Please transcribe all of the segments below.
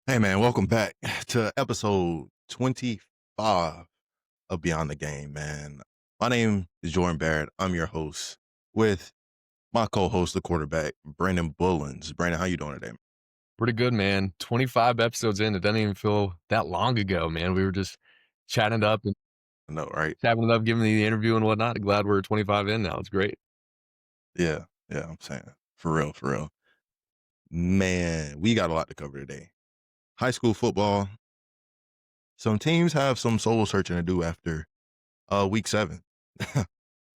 Hey man, welcome back to episode 25 of Beyond the Game, man. My name is Jordan Barrett. I'm your host with my co-host, the quarterback, Brandon Bullins. Brandon, how you doing today? Pretty good, man. 25 episodes in, it doesn't even feel that long ago, man. We were just chatting it up and No, right? giving the interview and whatnot. Glad we're 25 in now. It's great. Yeah, I'm saying. For real, for real. Man, we got a lot to cover today. High school football. Some teams have some soul searching to do after week 7.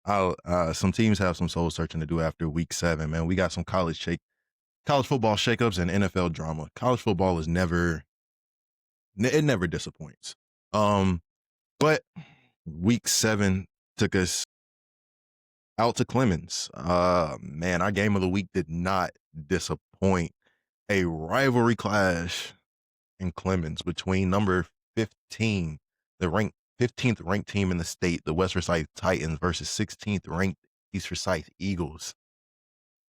Some teams have some soul searching to do after week 7, man. We got some college football shakeups and NFL drama. College football is it never disappoints. But week 7 took us out to Clemens. Man, our game of the week did not disappoint. A rivalry clash in Clemens between number 15, the 15th ranked team in the state, the West Forsyth Titans, versus 16th ranked East Forsyth Eagles.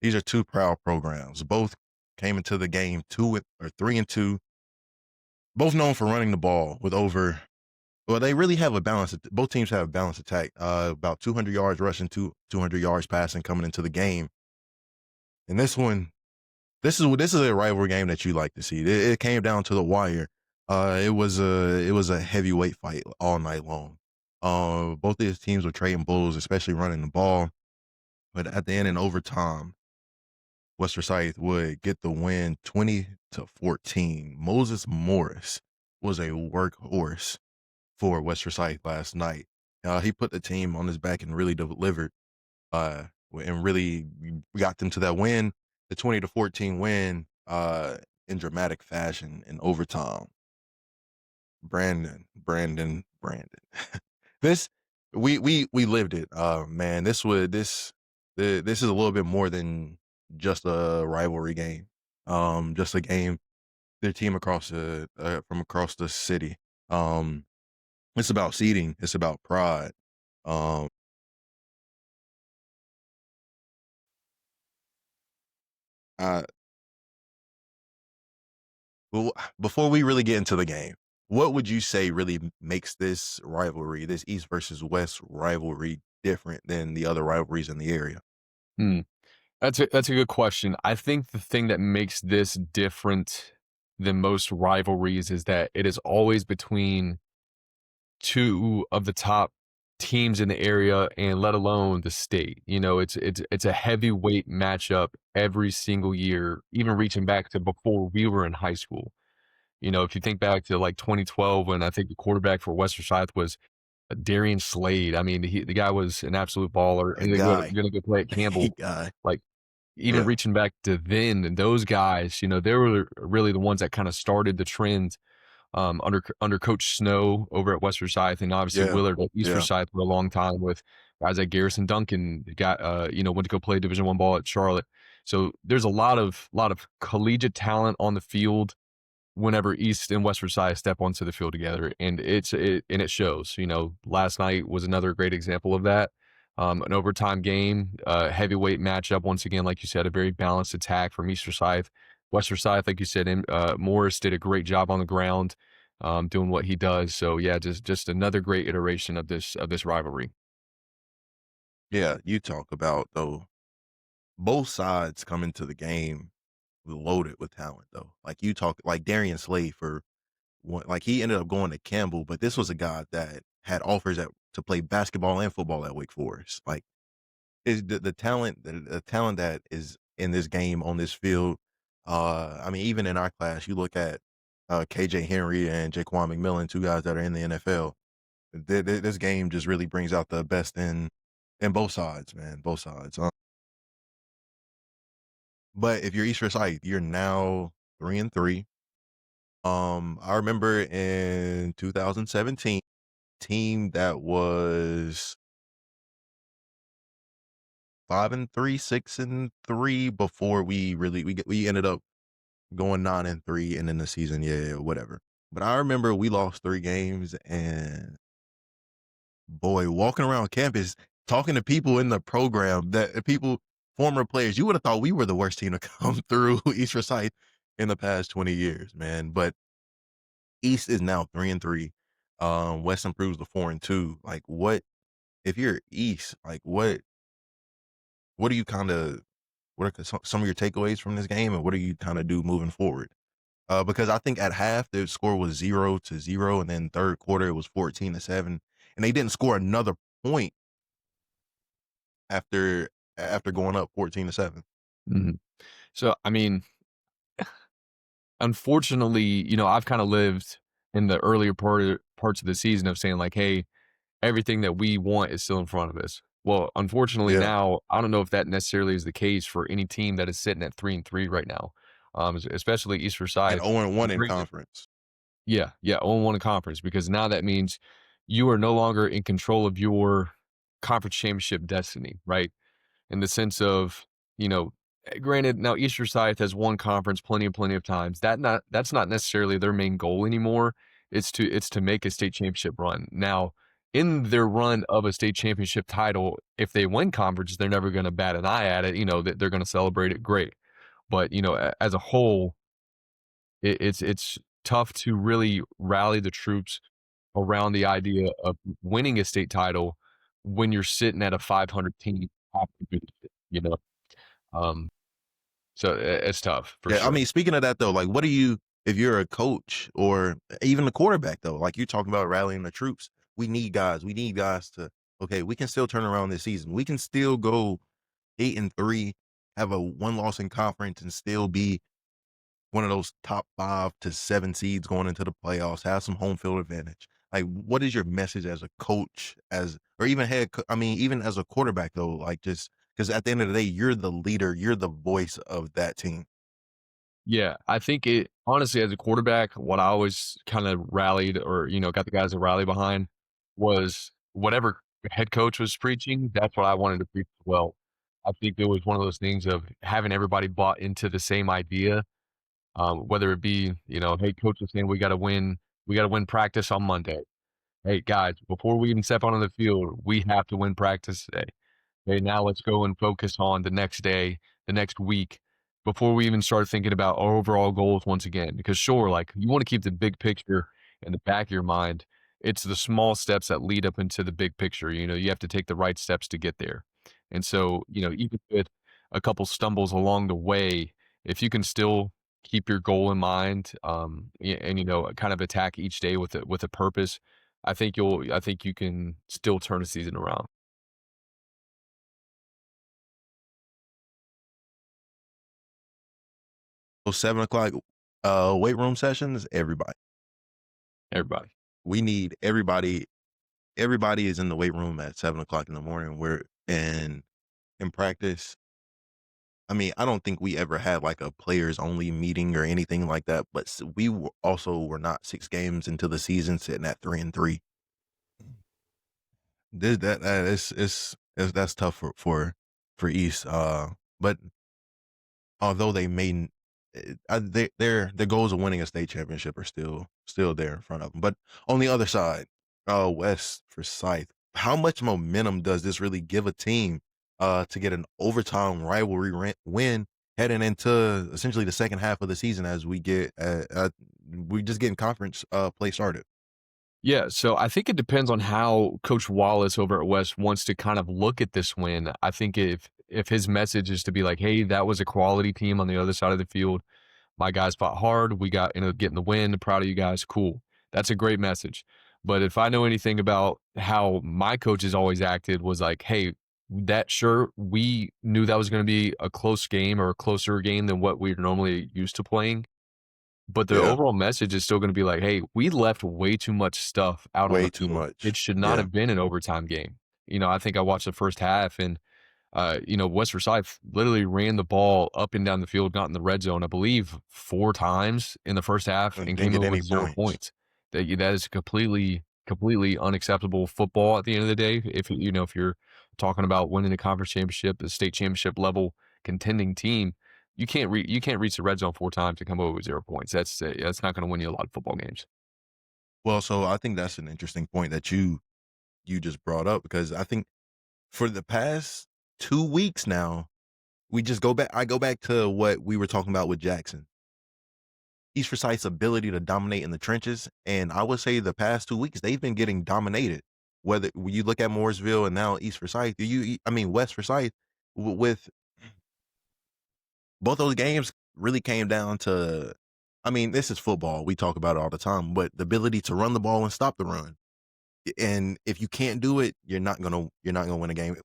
These are two proud programs. Both came into the game 3-2. Both known for running the ball with they really have a balance. Both teams have a balanced attack. About 200 yards rushing, 200 yards passing coming into the game. And this is a rivalry game that you like to see. It came down to the wire. It was a heavyweight fight all night long. Both of these teams were trading blows, especially running the ball. But at the end, in overtime, West Forsyth would get the win 20-14. Moses Morris was a workhorse for West Forsyth last night. He put the team on his back and really delivered, and really got them to that win, the 20-14 win, in dramatic fashion in overtime. Brandon. This we lived it. Man, this is a little bit more than just a rivalry game. Just a game, their team from across the city. It's about seeding. It's about pride. Um, I, well, before we really get into the game, what would you say really makes this rivalry, this East versus West rivalry, different than the other rivalries in the area? Hmm. That's a good question. I think the thing that makes this different than most rivalries is that it is always between two of the top teams in the area and let alone the state. It's a heavyweight matchup every single year, even reaching back to before we were in high school. If you think back to like 2012 when I think the quarterback for West Forsyth was Darian Slade. I mean, the guy was an absolute baller A and guy, gonna go play at a Campbell. guy. Like even Yeah, reaching back to then, and those guys, they were really the ones that kind of started the trend under Coach Snow over at West Forsyth, and obviously yeah, Willard at East yeah, Forsyth for a long time with guys like Garrison Duncan got went to go play Division I ball at Charlotte. So there's a lot of collegiate talent on the field whenever East and West Forsyth step onto the field together, and it shows. Last night was another great example of that. An overtime game, heavyweight matchup. Once again, like you said, a very balanced attack from East Forsyth. West Forsyth, like you said, Morris did a great job on the ground, doing what he does. So yeah, just another great iteration of this rivalry. yeah. You talk about though, both sides come into the game loaded with talent though. Like you talk like Darian Slade for one, like he ended up going to Campbell, but this was a guy that had offers to play basketball and football at Wake Forest. Like is the talent that is in this game on this field. I mean, even in our class, you look at KJ Henry and Jaquan McMillan, two guys that are in the NFL. This game just really brings out the best in both sides, man, both sides. But if you're East Forsyth, you're now 3-3. I remember in 2017, team that was 5-3, 6-3 before we ended up going 9-3 and in the season, yeah, whatever. But I remember we lost 3 games, and boy, walking around campus talking to people in the program, former players, you would have thought we were the worst team to come through East Forsyth in the past 20 years, man. But East is now 3-3. West improves to 4-2. Like, what if you're East? Like, what do you kind of what are some of your takeaways from this game, and what do you kind of do moving forward? Because I think at half the score was 0-0, and then third quarter it was 14-7, and they didn't score another point after going up 14-7. Mhm. So, I mean, unfortunately, I've kind of lived in the earlier parts of the season of saying like, hey, everything that we want is still in front of us. Well, unfortunately Yeah, now, I don't know if that necessarily is the case for any team that is sitting at 3-3 right now. Especially East and Forsyth. 0-1 in Great. conference. Yeah, yeah, 0-1 in conference, because now that means you are no longer in control of your conference championship destiny, right? In the sense of, granted, now Eastern Scythe has won conference plenty of times. That's not necessarily their main goal anymore. It's to make a state championship run. Now, in their run of a state championship title, if they win conference, they're never going to bat an eye at it. That they're going to celebrate it, great. But as a whole, it's tough to really rally the troops around the idea of winning a state title when you're sitting at a 500 team halfway through the season, um, so it's tough for Yeah, I sure. mean, speaking of that though, like, what do you if you're a coach or even a quarterback though, like you talking about rallying the troops, we need guys. We need guys to okay, we can still turn around this season. We can still go 8-3, have a one loss in conference, and still be one of those top 5 to 7 seeds going into the playoffs, have some home field advantage. Like, what is your message as a coach, as or even I mean, even as a quarterback though, like just because at the end of the day, you're the leader, you're the voice of that team. Yeah, I think it honestly, as a quarterback, what I always kind of rallied or, got the guys to rally behind was whatever head coach was preaching, that's what I wanted to preach as well. I think it was one of those things of having everybody bought into the same idea, whether it be, hey, coach is saying we got to win practice on Monday. Hey, guys, before we even step onto the field, we have to win practice today. Okay, now let's go and focus on the next day, the next week, before we even start thinking about our overall goals once again. Because sure, like you want to keep the big picture in the back of your mind. It's the small steps that lead up into the big picture. You have to take the right steps to get there. And so, even with a couple stumbles along the way, if you can still keep your goal in mind, and kind of attack each day with a purpose, I think you can still turn a season around. Those 7 o'clock weight room sessions, everybody. Everybody. We need everybody. Everybody is in the weight room at 7 o'clock in the morning. We're in practice. I mean, I don't think we ever had like a players only meeting or anything like that. But also were not 6 games into the season, sitting at 3-3. This that is that's tough for East. But although they may, their goals of winning a state championship are still there in front of them. But on the other side, West Forsyth, how much momentum does this really give a team to get an overtime rivalry win heading into essentially the second half of the season as we just getting conference play started? Yeah, so I think it depends on how Coach Wallace over at West wants to kind of look at this win. I think if his message is to be like, "Hey, that was a quality team on the other side of the field. My guys fought hard. We got getting the win. Proud of you guys. Cool." That's a great message. But if I know anything about how my coaches always acted, was like, "Hey, that sure we knew that was going to be a close game or a closer game than what we're normally used to playing." But the Yeah, overall message is still gonna be like, "Hey, we left way too much stuff out on way the too field. It much. should not Yeah, have been an overtime game." I think I watched the first half and, West Forsyth literally ran the ball up and down the field, got in the red zone, I believe 4 times in the first half and and didn't came get away any with 0 points. points. That is completely unacceptable football at the end of the day. If you're talking about winning a conference championship, a state championship level contending team, you can't reach the red zone 4 times to come away with 0 points. That's not gonna win you a lot of football games. Well, so I think that's an interesting point that you just brought up because I think for the past 2 weeks now, we just go back. I go back to what we were talking about with Jackson. East Forsyth's ability to dominate in the trenches. And I would say the past 2 weeks, they've been getting dominated. Whether you look at Mooresville and now East Forsyth, West Forsyth, with both those games really came down to, this is football. We talk about it all the time, but the ability to run the ball and stop the run. And if you can't do it, you're not gonna win a game.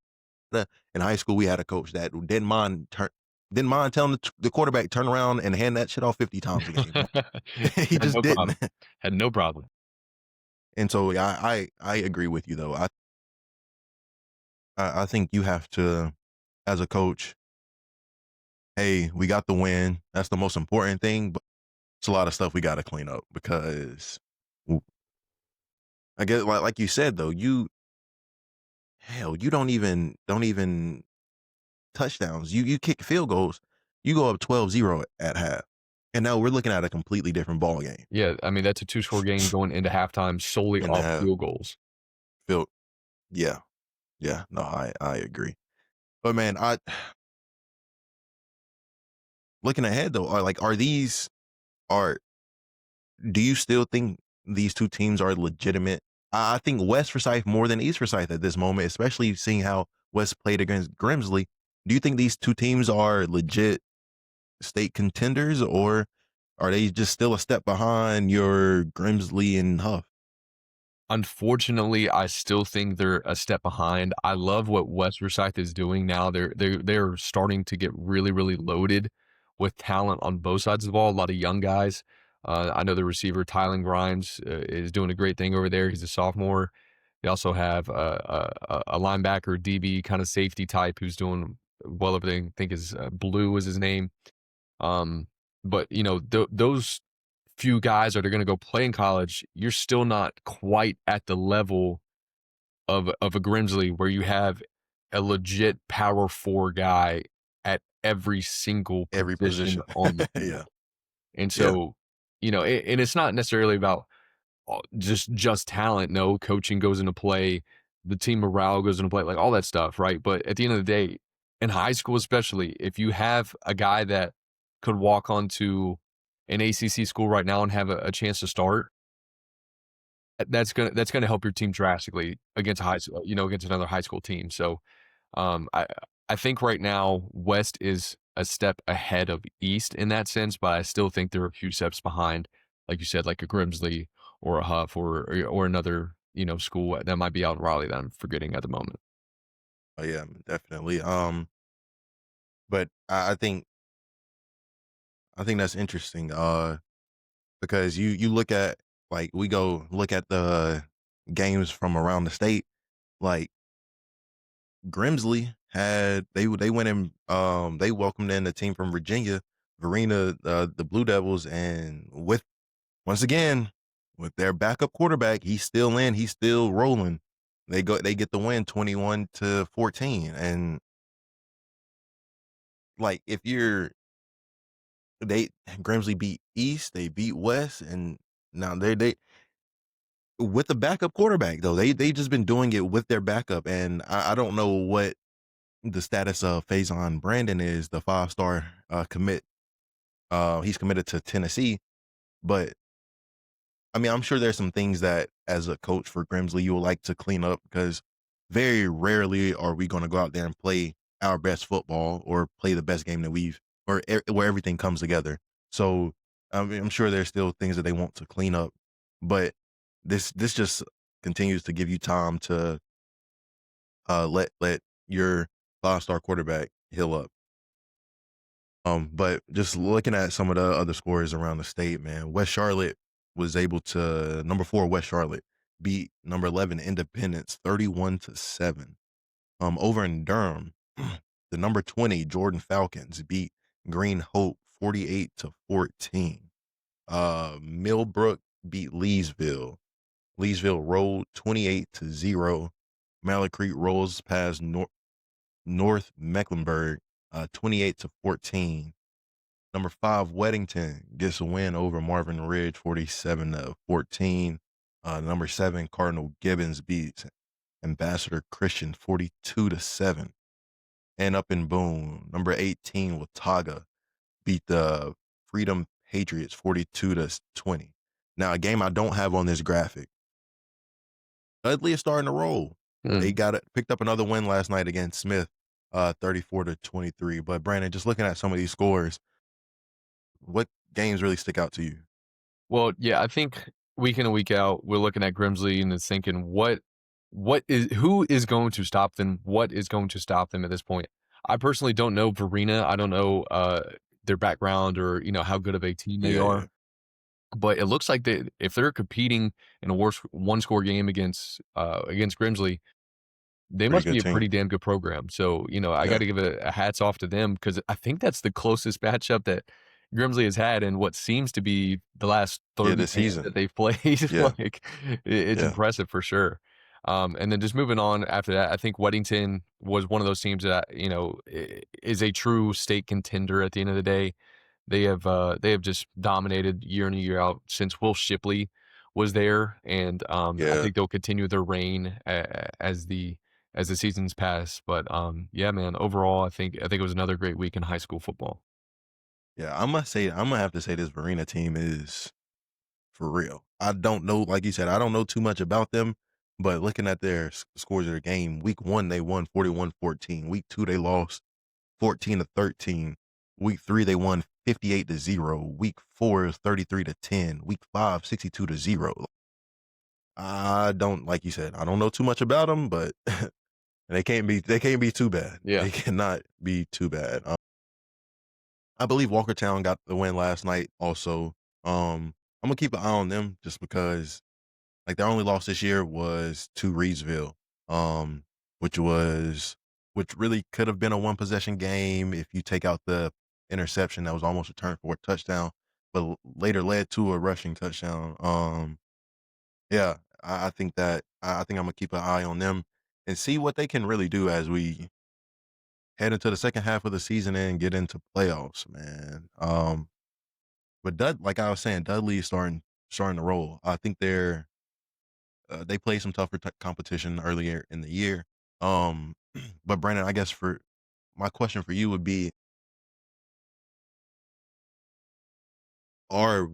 In high school, we had a coach that didn't mind telling the quarterback turn around and hand that shit off 50 times a game. He Had just no didn't. problem. Had no problem. And so I agree with you though. I think you have to, as a coach, hey, we got the win. That's the most important thing, but it's a lot of stuff we got to clean up because I guess like you said though, you don't even touchdowns. You kick field goals. You go up 12-0 at half. And now we're looking at a completely different ball game. Yeah, that's a 2-score game going into halftime solely And off field goals. Yeah. No, I agree. But man, looking ahead though, do you still think these two teams are legitimate? I think West Forsyth more than East Forsyth at this moment, especially seeing how West played against Grimsley. Do you think these two teams are legit state contenders, or are they just still a step behind your Grimsley and Huff? Unfortunately, I still think they're a step behind. I love what West Forsyth is doing now. They're starting to get really, really loaded with talent on both sides of the ball. A lot of young guys. I know the receiver Tylen Grimes is doing a great thing over there. He's a sophomore. They also have a linebacker, DB kind of safety type who's doing well over there. I think is Blue is his name. But those few guys that are going to go play in college, you're still not quite at the level of a Grimsley where you have a legit power 4 guy at every single position on the field. Yeah. And so, and it's not necessarily about just talent. No, coaching goes into play, the team morale goes into play, like all that stuff, right? But at the end of the day, in high school especially, if you have a guy that could walk onto an ACC school right now and have a chance to start, that's gonna help your team drastically against against another high school team. So, I think right now West is a step ahead of East in that sense, but I still think they're a few steps behind, like you said, like a Grimsley or a Huff or another school that might be out in Raleigh that I'm forgetting at the moment. Oh yeah, definitely. But I think that's interesting. Because you look at, like, we go look at the games from around the state, like Grimsley they went in, they welcomed in the team from Virginia, Verena, the Blue Devils, and once again with their backup quarterback, he's still rolling. They get the win 21-14, and like Grimsley beat East, they beat West, and now they with the backup quarterback though. They just been doing it with their backup, and I don't know what the status of Faison Brandon is, the 5-star commit. He's committed to Tennessee, but I'm sure there's some things that as a coach for Grimsley you would like to clean up, because very rarely are we going to go out there and play our best football or play the best game that where everything comes together. So I'm sure there's still things that they want to clean up, but this just continues to give you time to let your 5-star quarterback heal up. But just looking at some of the other scores around the state, man, West Charlotte was able to, number 4 West Charlotte beat number 11 Independence 31-7. Over in Durham, the number 20 Jordan Falcons beat Green Hope 48-14. Millbrook beat Leesville. Leesville rolled 28-0. Mallard Creek rolls past North Mecklenburg 28-14. Number 5 Weddington gets a win over Marvin Ridge 47-14. Number 7 Cardinal Gibbons beats Ambassador Christian 42-7. And up in Boone, number 18 Watauga beat the Freedom Patriots 42-20. Now, a game I don't have on this graphic. Dudley is starting to roll. They picked up another win last night against Smith, 34-23. But Brandon, just looking at some of these scores, what games really stick out to you? Well, yeah, I think week in and week out, we're looking at Grimsley and it's thinking, who is going to stop them? What is going to stop them at this point? I personally don't know Verena. I don't know their background or how good of a team they are. Yeah. But it looks like if they're competing in a one-score game against Grimsley, they Pretty must good be a team. pretty damn good program. So, I got to give a hats off to them because I think that's the closest matchup that Grimsley has had in what seems to be the last 30 this games season. that they've played. Yeah. Like, it's impressive for sure. And then just moving on after that, I think Weddington was one of those teams that, is a true state contender at the end of the day. They have just dominated year in and year out since Will Shipley was there, and I think they'll continue their reign as the seasons pass. But yeah, man, overall, I think it was another great week in high school football. Yeah, I'm gonna have to say this Verena team is for real. I don't know, like you said, I don't know too much about them, but looking at their scores of their game, week 1 they won 41-14. Week 2 they lost 14-13. Week 3 they won 58-0. Week 4 is 33-10. Week 5 62-0. I don't, like you said, I don't know too much about them, but they can't be too bad. Yeah. They cannot be too bad. I believe Walkertown got the win last night also. I'm gonna keep an eye on them just because like their only loss this year was to Reedsville, which really could have been a one possession game if you take out the interception that was almost returned for a touchdown, but later led to a rushing touchdown. Yeah, I think I'm gonna keep an eye on them and see what they can really do as we head into the second half of the season and get into playoffs, man. But like I was saying, Dudley is starting to roll. I think they play some tougher competition earlier in the year. But Brandon, I guess for my question for you would be, are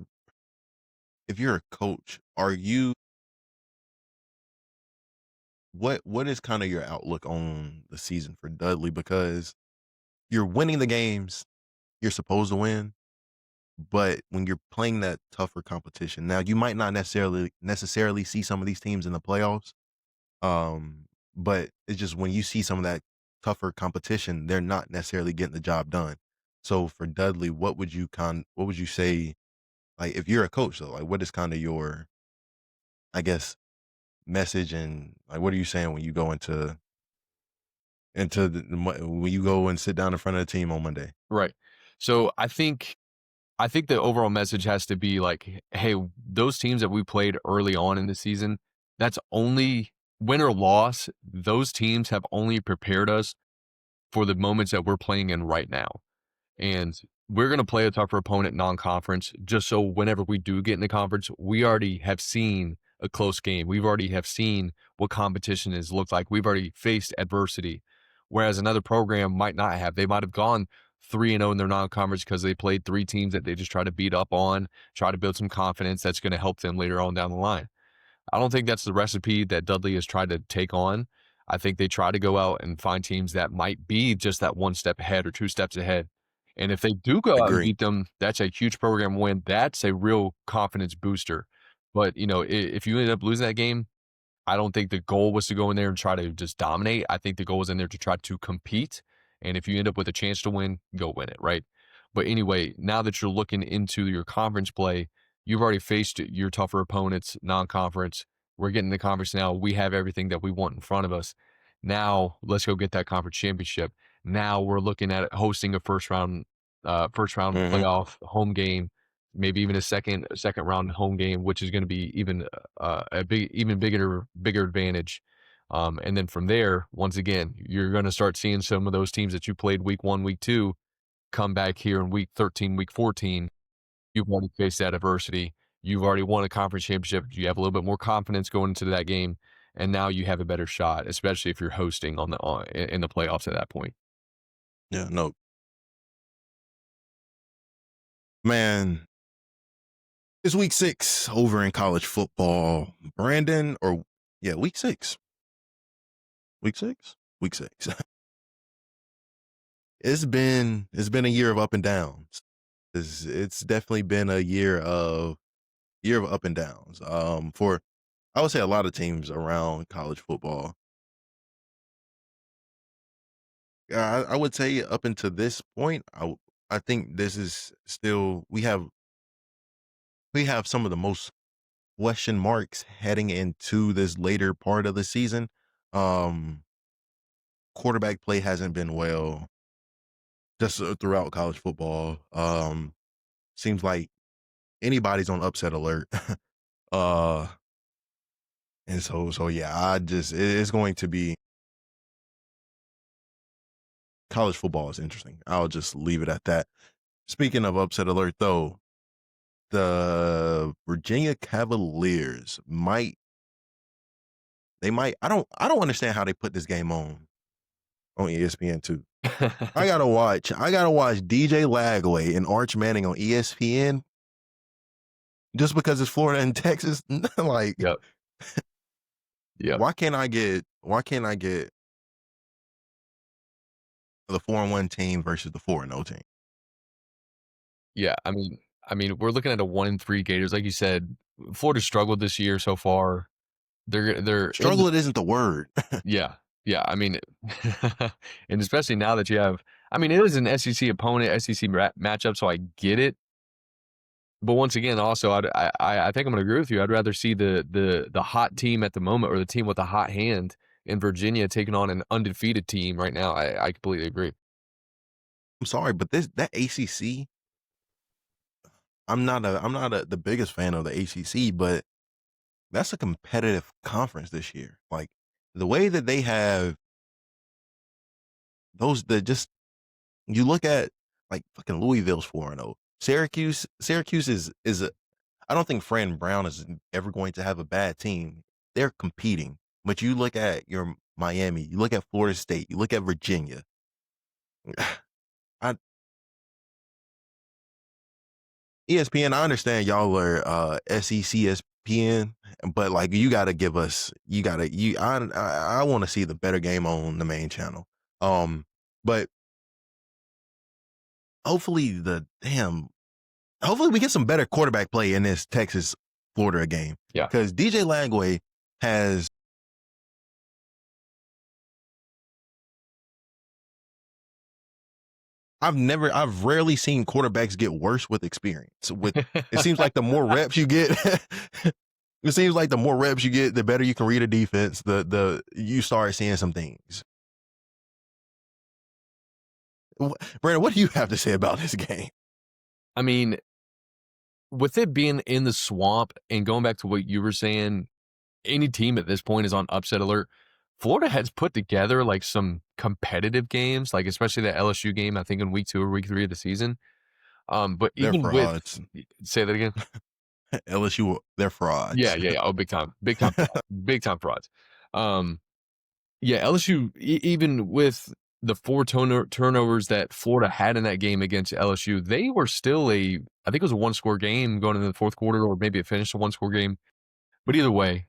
if you're a coach, what is kind of your outlook on the season for Dudley? Because you're winning the games you're supposed to win, but when you're playing that tougher competition, now you might not necessarily see some of these teams in the playoffs. But it's just when you see some of that tougher competition, they're not necessarily getting the job done. So for Dudley, what would you say, like if you're a coach though, like what is kind of your, I guess, message and like what are you saying when you go when you go and sit down in front of the team on Monday? Right. So I think the overall message has to be like, hey, those teams that we played early on in the season, that's only win or loss. Those teams have only prepared us for the moments that we're playing in right now. And we're going to play a tougher opponent non-conference just so whenever we do get in the conference, we already have seen a close game. We've already have seen what competition has looked like. We've already faced adversity. Whereas another program might not have. They might have gone 3-0 in their non-conference because they played 3 teams that they just try to beat up on, try to build some confidence that's going to help them later on down the line. I don't think that's the recipe that Dudley has tried to take on. I think they try to go out and find teams that might be just that 1 step ahead or 2 steps ahead. And if they do go out and Agree. beat them, that's a huge program win. That's a real confidence booster. But, if you end up losing that game, I don't think the goal was to go in there and try to just dominate. I think the goal was in there to try to compete. And if you end up with a chance to win, go win it, right? But anyway, now that you're looking into your conference play, you've already faced your tougher opponents, non-conference. We're getting the conference now. We have everything that we want in front of us. Now let's go get that conference championship. Now we're looking at hosting a first round Mhm. playoff home game, maybe even a second round home game, which is going to be even even bigger advantage. And then from there, once again, you're going to start seeing some of those teams that you played week 1, week 2 come back here in week 13, week 14. You've already faced that adversity. You've already won a conference championship. You have a little bit more confidence going into that game, and now you have a better shot, especially if you're hosting in the playoffs at that point. Yeah, no. Man, It's week 6 over in college football. Brandon, week 6. Week 6? Week 6. It's been a year of up and downs. It's definitely been a year of up and downs. For I would say a lot of teams around college football. I would say up until this point, I think this is still we have some of the most question marks heading into this later part of the season. Quarterback play hasn't been well just throughout college football. Seems like anybody's on upset alert. And so yeah, it's going to be college football is interesting. I'll just leave it at that. Speaking of upset alert though, the Virginia Cavaliers might I don't understand how they put this game on ESPN too. I gotta watch DJ Lagway and Arch Manning on ESPN just because it's Florida and Texas. Like, Yep. Why can't I get the 4-1 team versus the 4-0 team? Yeah, I mean, we're looking at a 1-3 Gators, like you said. Florida struggled this year so far. They're struggle. It isn't the word. Yeah. I mean, and especially now that you have, I mean, it is an SEC opponent, SEC matchup, so I get it. But once again, also, I think I'm going to agree with you. I'd rather see the hot team at the moment, or the team with a hot hand in Virginia, taking on an undefeated team right now. I completely agree. I'm sorry, but that ACC, I'm not the biggest fan of the ACC, but that's a competitive conference this year. Like the way that they have you look at like fucking Louisville's 4-0. Syracuse is I don't think Fran Brown is ever going to have a bad team. They're competing. But you look at your Miami, you look at Florida State, you look at Virginia. ESPN, I understand y'all are SEC ESPN, but like you got to give us, I want to see the better game on the main channel. But hopefully we get some better quarterback play in this Texas Florida game. Yeah. Because DJ Lagway has I've rarely seen quarterbacks get worse with experience. It seems like the more reps you get, the better you can read a defense, you start seeing some things. Brandon, what do you have to say about this game? I mean, with it being in the swamp and going back to what you were saying, any team at this point is on upset alert. Florida has put together like some competitive games, like especially the LSU game, I think in week 2 or week 3 of the season. But even with, say that again. LSU, they're frauds. Yeah. Oh, big time frauds. Yeah, LSU, even with the 4 turnovers that Florida had in that game against LSU, they were still I think it was a 1-score game going into the fourth quarter, or maybe it finished a 1-score game. But either way,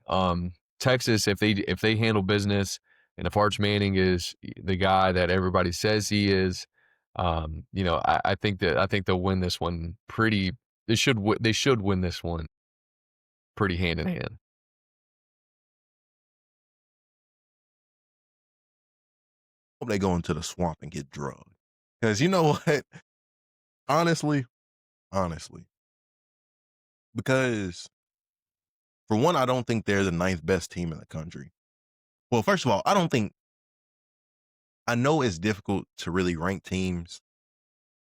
Texas, if they handle business, and if Arch Manning is the guy that everybody says he is, I think they'll win this one pretty. They should win this one pretty hand in hand. Hope they go into the swamp and get drugged, because you know what? Honestly, because for one, I don't think they're the 9th best team in the country. Well, first of all, I know it's difficult to really rank teams,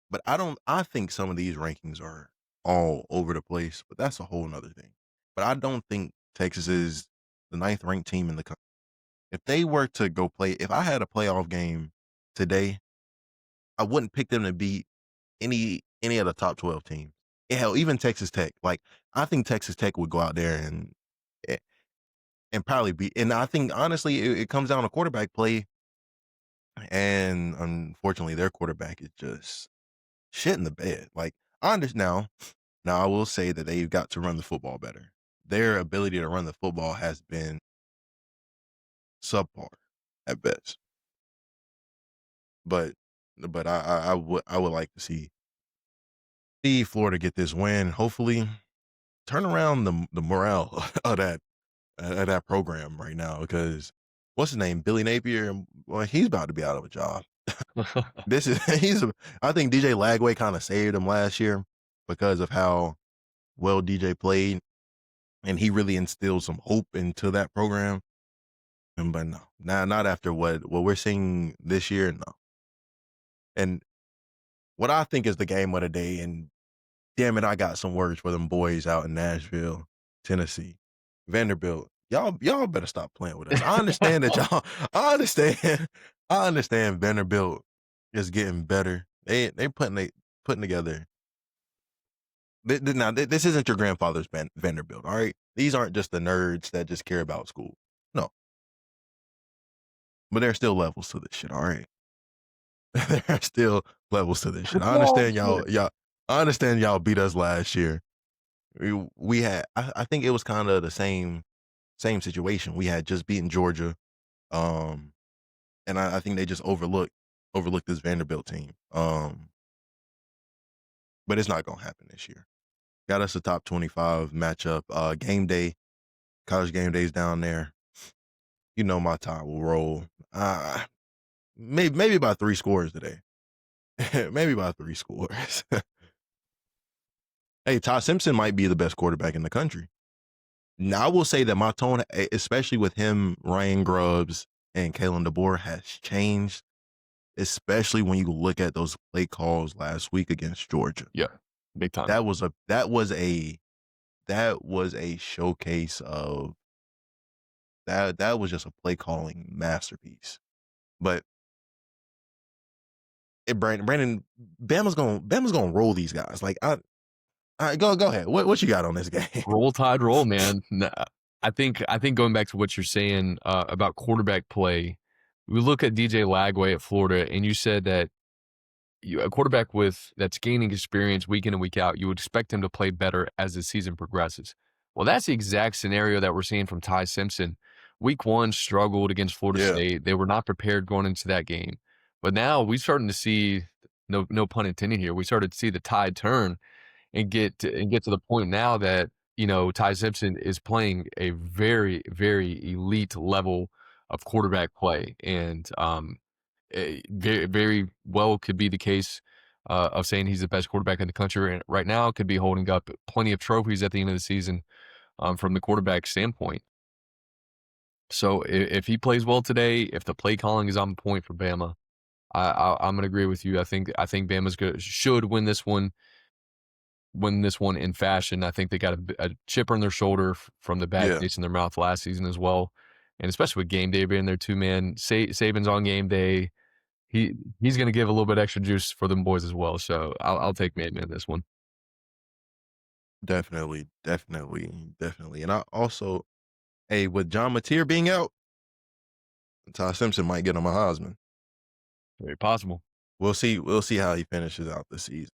but I think some of these rankings are all over the place, but that's a whole nother thing. But I don't think Texas is the 9th ranked team in the country. If they were to go play, if I had a playoff game today, I wouldn't pick them to beat any of the top 12 teams. Hell, even Texas Tech. Like, I think Texas Tech would go out there and probably beat. And I think, honestly, it comes down to quarterback play. And unfortunately, their quarterback is just shit in the bed. Like, I understand Now, I will say that they've got to run the football better. Their ability to run the football has been subpar at best. But I would like to see Florida get this win. Hopefully, turn around the morale of that program right now, because what's his name, Billy Napier? Well, he's about to be out of a job. I think DJ Lagway kind of saved him last year because of how well DJ played, and he really instilled some hope into that program. But no, not after what we're seeing this year. No. And what I think is the game of the day, and damn it, I got some words for them boys out in Nashville, Tennessee, Vanderbilt. Y'all better stop playing with us. I understand that y'all. I understand Vanderbilt is getting better. They putting together. Now, this isn't your grandfather's Vanderbilt, all right? These aren't just the nerds that just care about school. No. But there are still levels to this shit, all right? There are still levels to this shit. I understand y'all beat us last year. We had, I think it was kind of the same situation. We had just beaten Georgia. And I think they just overlooked this Vanderbilt team. But it's not going to happen this year. Got us a top 25 matchup. Game day, college game days down there. You know my tie will roll. Maybe about 3 scores today. Maybe about 3 scores. Hey, Todd Simpson might be the best quarterback in the country. Now, I will say that my tone, especially with him, Ryan Grubbs, and Kalen DeBoer, has changed, especially when you look at those play calls last week against Georgia. Yeah, big time. That was a showcase of that was just a play calling masterpiece. But Brandon, Bama's gonna roll these guys. Like, all right, go ahead. What you got on this game? Roll Tide, roll, man. I think going back to what you're saying about quarterback play, we look at DJ Lagway at Florida, and you said that a quarterback that's gaining experience week in and week out, you would expect him to play better as the season progresses. Well, that's the exact scenario that we're seeing from Ty Simpson. Week 1 struggled against Florida State. They were not prepared going into that game. But now we're starting to see, no pun intended here, we started to see the tide turn and get to the point now that, Ty Simpson is playing a very, very elite level of quarterback play. And very, very well could be the case of saying he's the best quarterback in the country. And right now could be holding up plenty of trophies at the end of the season from the quarterback standpoint. So if he plays well today, if the play calling is on point for Bama, I'm going to agree with you. I think Bama's should win this one in fashion. I think they got a chip on their shoulder from the bad taste in their mouth last season as well. And especially with game day being there too, man. Saban's on game day. He's going to give a little bit extra juice for them boys as well. So I'll take Madman this one. Definitely. And I also, with John Mateer being out, Ty Simpson might get him a Heisman. Very possible. We'll see how he finishes out the season.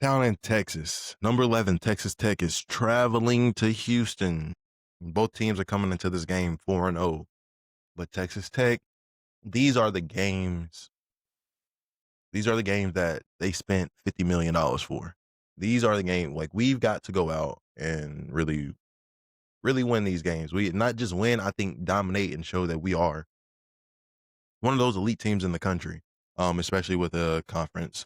Down in Texas, number 11, Texas Tech is traveling to Houston. Both teams are coming into this game 4-0. But Texas Tech, these are the games that they spent $50 million for. These are the games, like, we've got to go out and really, really win these games. We not just win, I think dominate and show that we are one of those elite teams in the country, especially with a conference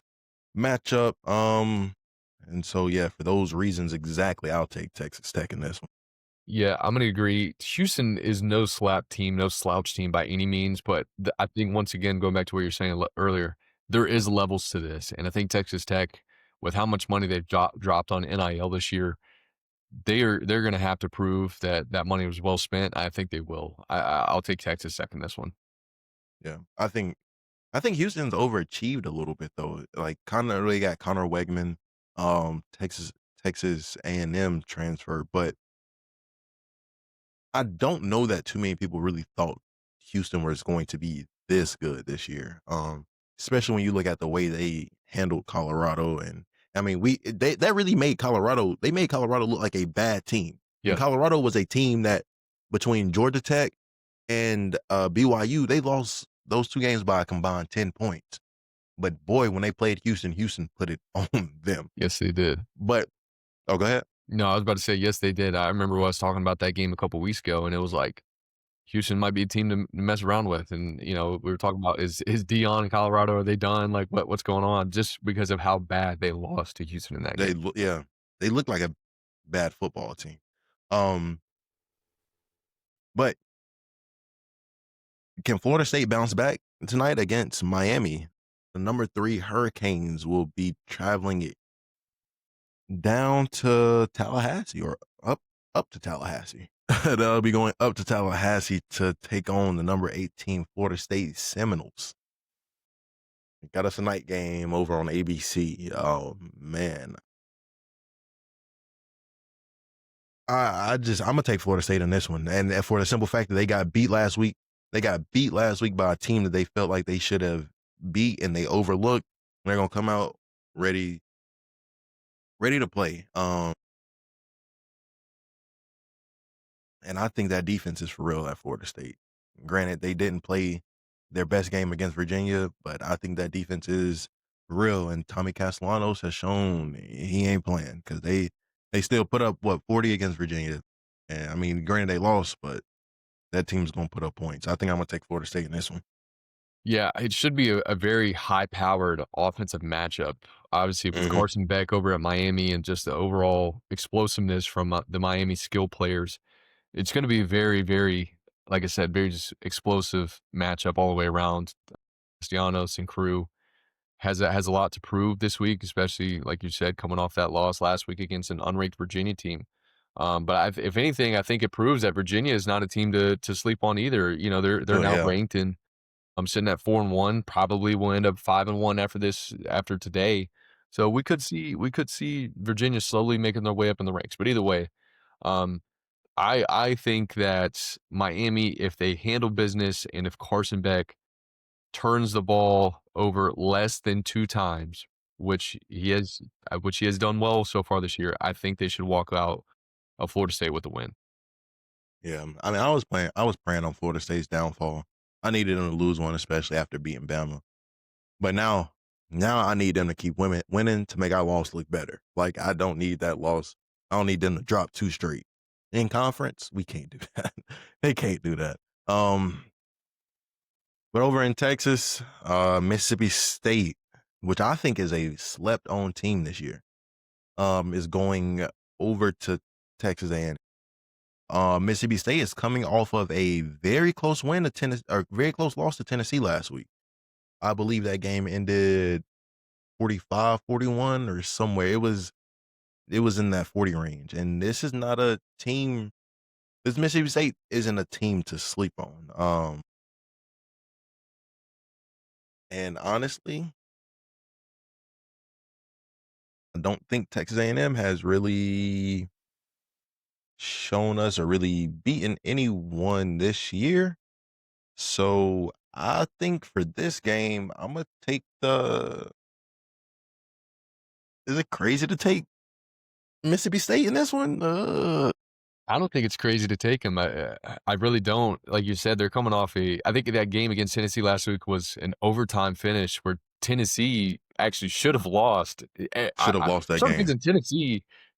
matchup. And so, for those reasons exactly, I'll take Texas Tech in this one. Yeah, I'm going to agree. Houston is no slouch team by any means, but I think, once again, going back to what you were saying earlier, there is levels to this. And I think Texas Tech, with how much money they've dropped on NIL this year, they're going to have to prove that money was well spent. I think they will. I'll take Texas Tech in this one. Yeah, I think Houston's overachieved a little bit though. Like, they got Connor Wegman, Texas A&M transfer, but I don't know that too many people really thought Houston was going to be this good this year. Especially when you look at the way they handled Colorado and I mean, that really made Colorado. They made Colorado look like a bad team. Yeah. And Colorado was a team that between Georgia Tech and BYU, they lost those 2 games by a combined 10 points. But boy, when they played Houston, Houston put it on them. Yes, they did. But go ahead. No, I was about to say, yes, they did. I remember I was talking about that game a couple weeks ago, and it was like, Houston might be a team to mess around with. And, we were talking about, is Dion in Colorado, are they done? Like, what's going on? Just because of how bad they lost to Houston in that game. They look like a bad football team. But can Florida State bounce back tonight against Miami? The number 3 Hurricanes will be traveling down to Tallahassee or up to Tallahassee. They'll be going up to Tallahassee to take on the number 18 Florida State Seminoles. Got us a night game over on ABC. Oh man. I'm gonna take Florida State in this one. And for the simple fact that they got beat last week. They got beat last week by a team that they felt like they should have beat and they overlooked. They're gonna come out ready to play. And I think that defense is for real at Florida State. Granted, they didn't play their best game against Virginia, but I think that defense is real. And Tommy Castellanos has shown he ain't playing because they still put up 40 against Virginia. And I mean, granted they lost, but that team's gonna put up points. I think I'm gonna take Florida State in this one. Yeah, it should be a very high-powered offensive matchup. Obviously, with Mhm. Carson Beck over at Miami and just the overall explosiveness from the Miami skill players, it's going to be very, very, like I said, very just explosive matchup all the way around. Castellanos and crew has a lot to prove this week, especially like you said, coming off that loss last week against an unranked Virginia team. But if anything, I think it proves that Virginia is not a team to sleep on either. They're Oh now yeah. ranked, and I'm sitting at 4-1. Probably will end up 5-1 after today. So we could see Virginia slowly making their way up in the ranks. But either way, um, I think that Miami, if they handle business and if Carson Beck turns the ball over less than 2 times, which he has done well so far this year, I think they should walk out of Florida State with a win. Yeah. I mean, I was praying on Florida State's downfall. I needed them to lose one, especially after beating Bama. But now I need them to keep winning to make our loss look better. Like, I don't need that loss. I don't need them to drop 2 straight. In conference, we can't do that. They can't do that. But over in Texas, Mississippi State, which I think is a slept-on team this year, is going over to Texas A&M. Mississippi State is coming off of a very close win to Tennessee, or very close loss to Tennessee last week. I believe that game ended 45-41 or somewhere. It was in that 40 range. And this is not a team. This Mississippi State isn't a team to sleep on. And honestly, I don't think Texas A&M has really shown us or really beaten anyone this year. So I think for this game, I'm gonna take Is it crazy to take Mississippi State in this one? I don't think it's crazy to take them. I really don't. Like you said, they're coming off I think that game against Tennessee last week was an overtime finish where Tennessee actually should have lost. Should have lost that game.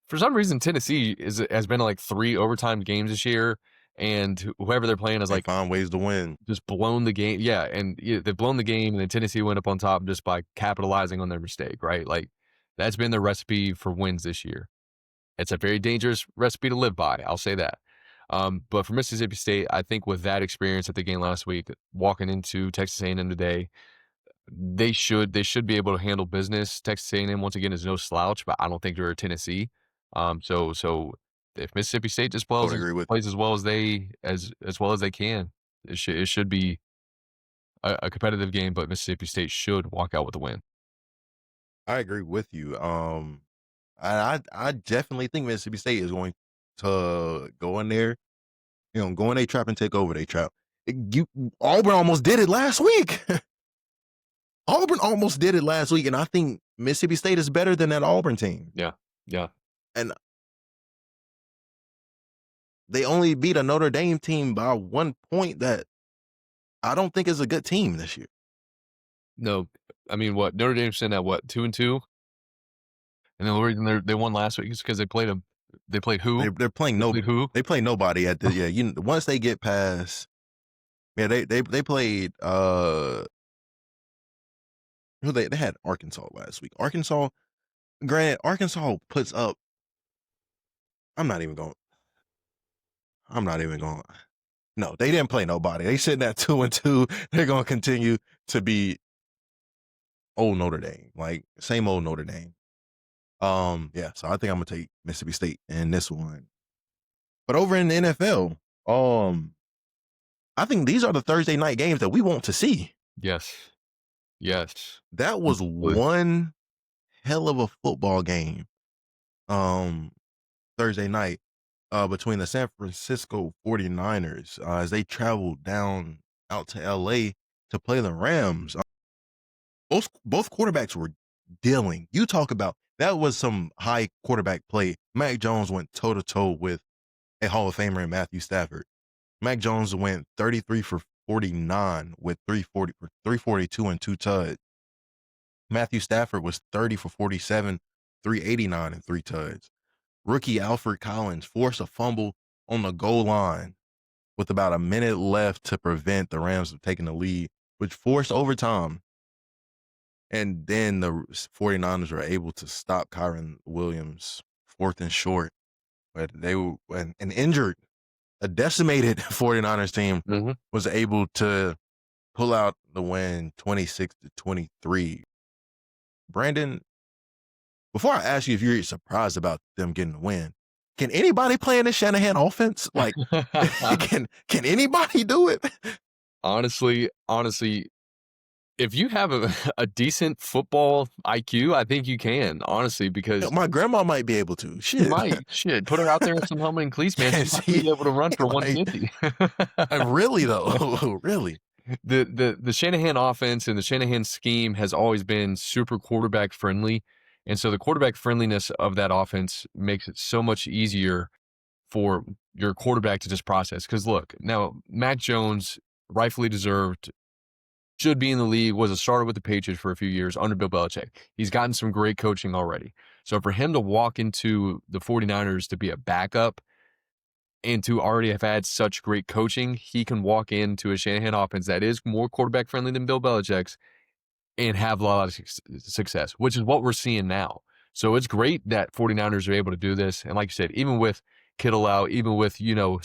For some reason, Tennessee has been in like 3 overtime games this year, and whoever they're playing is They like find ways to win. just blown the game. Yeah, and they've blown the game, and then Tennessee went up on top just by capitalizing on their mistake, right? Like, that's been the recipe for wins this year. It's a very dangerous recipe to live by, I'll say that. But for Mississippi State, I think with that experience at the game last week, walking into Texas A&M today, they should be able to handle business. Texas A&M, once again, is no slouch, but I don't think they're a Tennessee. So if Mississippi State just plays as well as they can, it should be a competitive game. But Mississippi State should walk out with a win. I agree with you. I definitely think Mississippi State is going to go in there, go in their trap and take over their trap. Auburn almost did it last week. Auburn almost did it last week, and I think Mississippi State is better than that Auburn team. Yeah. And they only beat a Notre Dame team by 1 point that I don't think is a good team this year. No, I mean, what Notre Dame's sitting at 2-2, and the reason they won last week is because they played them. They played who? They're playing who? They play nobody at the once they get past. Yeah, they played who they had Arkansas last week. Arkansas, granted, Arkansas puts up. I'm not even going. No, they didn't play nobody. They sitting at 2-2. They're going to continue to be old Notre Dame, like same old Notre Dame. Yeah. So I think I'm gonna take Mississippi State in this one. But over in the NFL, I think these are the Thursday night games that we want to see. Yes. That was one hell of a football game. Thursday night. Between the San Francisco 49ers as they traveled down out to LA to play the Rams. Both quarterbacks were dealing. You talk about that was some high quarterback play. Mac Jones went toe-to-toe with a Hall of Famer in Matthew Stafford. Mac Jones went 33 for 49 with 342 and 2 tuds. Matthew Stafford was 30 for 47, 389 and 3 tuds. Rookie Alfred Collins forced a fumble on the goal line with about a minute left to prevent the Rams from taking the lead, which forced overtime. And then the 49ers were able to stop Kyron Williams 4th and short. But they were a decimated 49ers team was able to pull out the win 26-23. Brandon, before I ask you if you're surprised about them getting the win, can anybody play in this Shanahan offense? Like, can anybody do it? Honestly, if you have a decent football IQ, I think you can, honestly, because my grandma might be able to. Shit. Shit. Put her out there with some helmet and cleats, man. She might be able to run for 150. Really, though? Really? The Shanahan offense and the Shanahan scheme has always been super quarterback friendly. And so the quarterback friendliness of that offense makes it so much easier for your quarterback to just process. Because look, now Mac Jones, rightfully deserved, should be in the league, was a starter with the Patriots for a few years under Bill Belichick. He's gotten some great coaching already. So for him to walk into the 49ers to be a backup and to already have had such great coaching, he can walk into a Shanahan offense that is more quarterback friendly than Bill Belichick's and have a lot of success, which is what we're seeing now. So it's great that 49ers are able to do this. And like you said, even with Kittle out, even with, so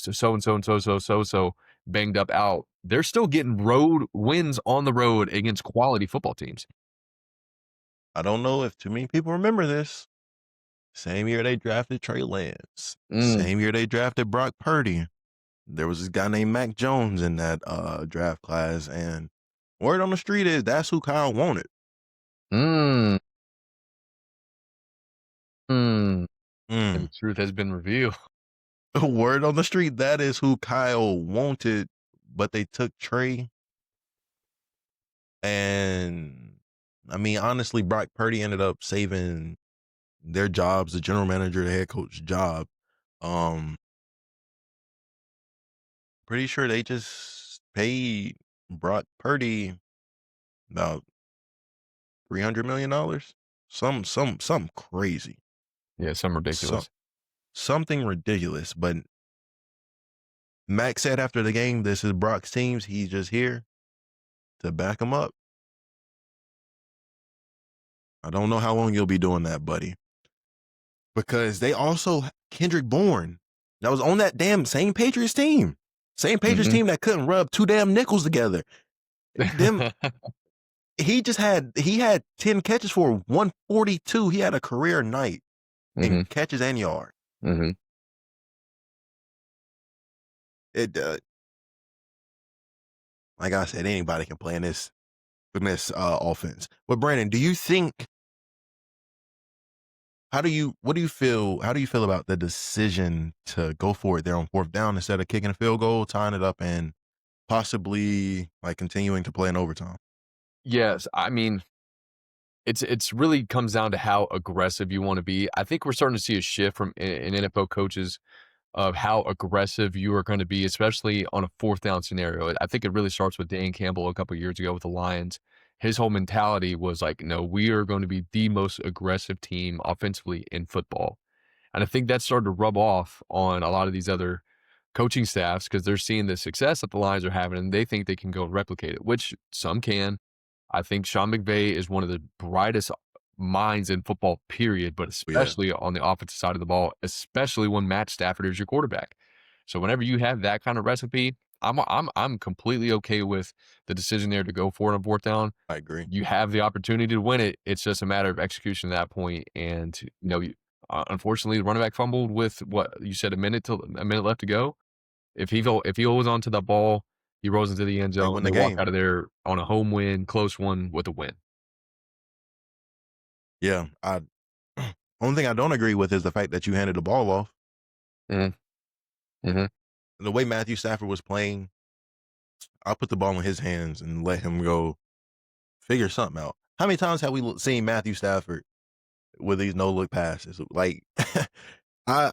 banged up out, they're still getting road wins on the road against quality football teams. I don't know if too many people remember this. Same year they drafted Trey Lance. Same year they drafted Brock Purdy. There was this guy named Mac Jones in that draft class, and word on the street is that's who Kyle wanted. And the truth has been revealed. Word on the street, that is who Kyle wanted, but they took Trey. And I mean, honestly, Brock Purdy ended up saving their jobs, the general manager, the head coach job. Pretty sure they just paid Brock Purdy about $300 million. Something crazy. Yeah, something ridiculous. Something ridiculous. But Mac said after the game, this is Brock's team. He's just here to back him up. I don't know how long you'll be doing that, buddy. Because they also, Kendrick Bourne, that was on that damn same Patriots team. Same Patriots team that couldn't rub two damn nickels together. He had 10 catches for 142. He had a career night in catches and yards. It like I said, anybody can play in this offense. But Brandon, do you think? What do you feel about the decision to go for it there on 4th down instead of kicking a field goal, tying it up, and possibly like continuing to play in overtime? Yes, I mean, it's really comes down to how aggressive you wanna be. I think we're starting to see a shift from in NFL coaches of how aggressive you are gonna be, especially on a 4th down scenario. I think it really starts with Dan Campbell a couple years ago with the Lions. His whole mentality was like, "No, we are going to be the most aggressive team offensively in football." And I think that started to rub off on a lot of these other coaching staffs because they're seeing the success that the Lions are having, and they think they can go replicate it, which some can. I think Sean McVay is one of the brightest minds in football, period, but Yeah, especially on the offensive side of the ball, especially when Matt Stafford is your quarterback. So whenever you have that kind of recipe, I'm completely okay with the decision there to go for it on 4th down. I agree. You have the opportunity to win it. It's just a matter of execution at that point. And unfortunately, the running back fumbled with what you said a minute left to go. If he holds on to the ball, he rolls into the end They zone. win They the walk game. out of there on a home win, close one with a win. Yeah, I only thing I don't agree with is the fact that you handed the ball off. Mhm, mhm. The way Matthew Stafford was playing, I put the ball in his hands and let him go figure something out. How many times have we seen Matthew Stafford with these no look passes? Like, I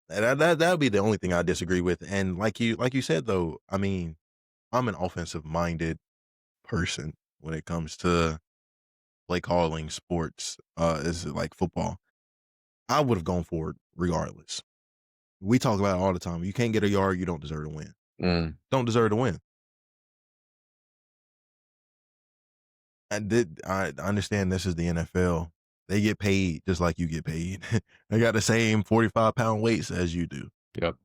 that would be the only thing I disagree with. And like you said though, I mean, I'm an offensive minded person when it comes to play calling sports. Is like football. I would have gone for it regardless. We talk about it all the time. You can't get a yard, you don't deserve to win. Mm, Don't deserve to win. I understand this is the NFL. They get paid just like you get paid. They got the same 45-pound weights as you do. yep,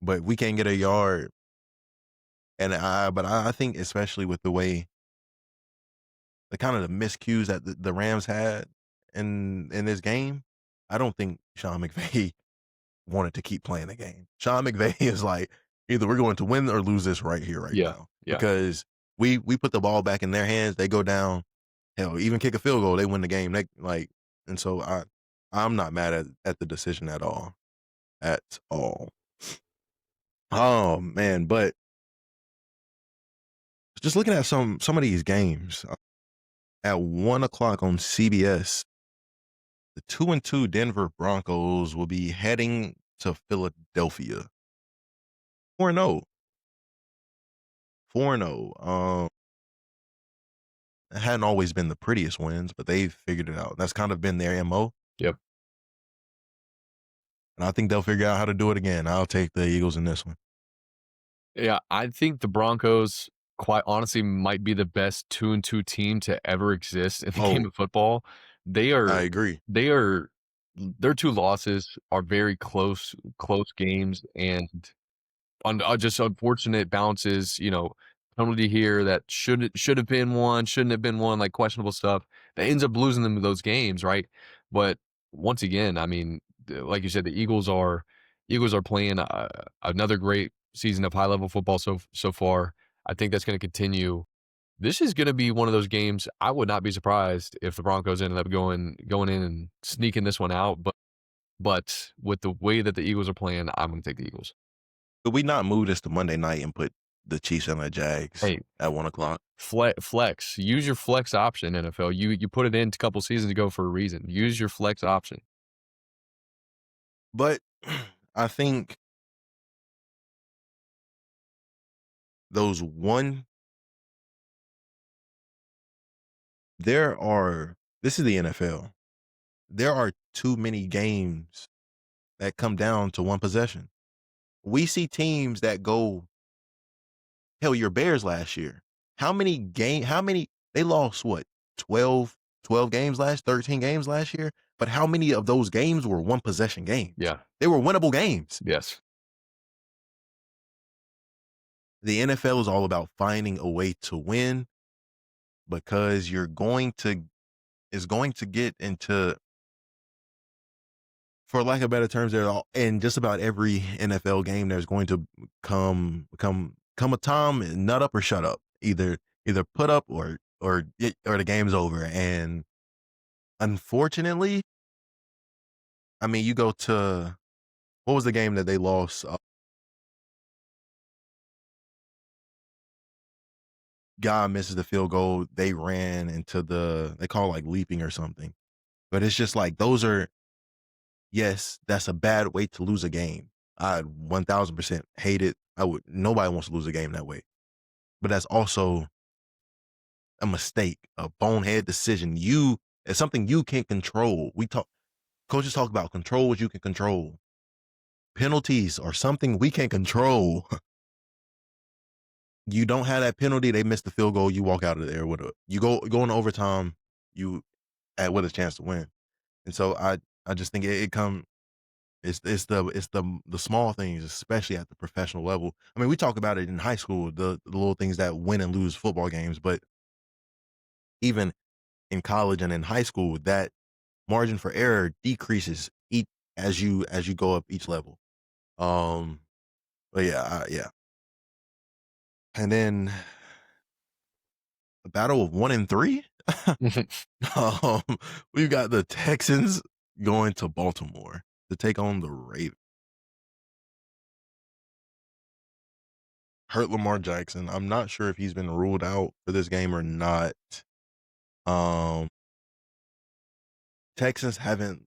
But we can't get a yard. And I think especially with the way the kind of the miscues that the Rams had in this game, I don't think Sean McVay wanted to keep playing the game. Sean McVay is like, either we're going to win or lose this right here, right yeah, now. yeah, Because we put the ball back in their hands, they go down, hell, even kick a field goal, they win the game. And so I'm not mad at the decision at all. At all. Oh man, but just looking at some of these games at 1:00 on CBS, the 2-2 Denver Broncos will be heading to Philadelphia. 4-0. 4-0. It hadn't always been the prettiest wins, but they've figured it out. That's kind of been their MO. yep. And I think they'll figure out how to do it again. I'll take the Eagles in this one. Yeah, I think the Broncos, quite honestly, might be the best 2-2 team to ever exist in the game Oh, of football. They I are agree. they are their 2 losses are very close games and just unfortunate bounces, penalty here that should have been one, shouldn't have been one, like questionable stuff that ends up losing them those games, right? But once again, I mean, like you said, the Eagles are playing another great season of high level football so far. I think that's going to continue. This is going to be one of those games. I would not be surprised if the Broncos ended up going in and sneaking this one out. But with the way that the Eagles are playing, I'm going to take the Eagles. Could we not move this to Monday night and put the Chiefs and the Jags Hey, at 1:00? flex. Use your flex option, NFL. You put it in a couple seasons ago for a reason. Use your flex option. But I think those one there are this is the NFL. There are too many games that come down to one possession. We see teams that go hell, your Bears last year. How many they lost what? 12 games 13 games last year, but how many of those games were one possession games? Yeah. They were winnable games. Yes. The NFL is all about finding a way to win because is going to get into, for lack of better terms, in just about every NFL game, there's going to come a time and nut up or shut up. Either put up or the game's over. And unfortunately, I mean, you go to what was the game that they lost? guy misses the field goal, they ran into they call like leaping or something. But it's just like yes, that's a bad way to lose a game. I 1000% hate it. Nobody wants to lose a game that way. But that's also a mistake, a bonehead decision. It's something you can't control. Coaches talk about control what you can control. Penalties are something we can't control. You don't have that penalty, they miss the field goal, you walk out of there you go into overtime, with a chance to win. And so I just think it's the small things, especially at the professional level. I mean, we talk about it in high school, the little things that win and lose football games, but even in college and in high school, that margin for error decreases as you go up each level. But yeah. And then the battle of 1 and 3. We've got the Texans going to Baltimore to take on the Ravens. Hurt Lamar Jackson. I'm not sure if he's been ruled out for this game or not. Texans haven't.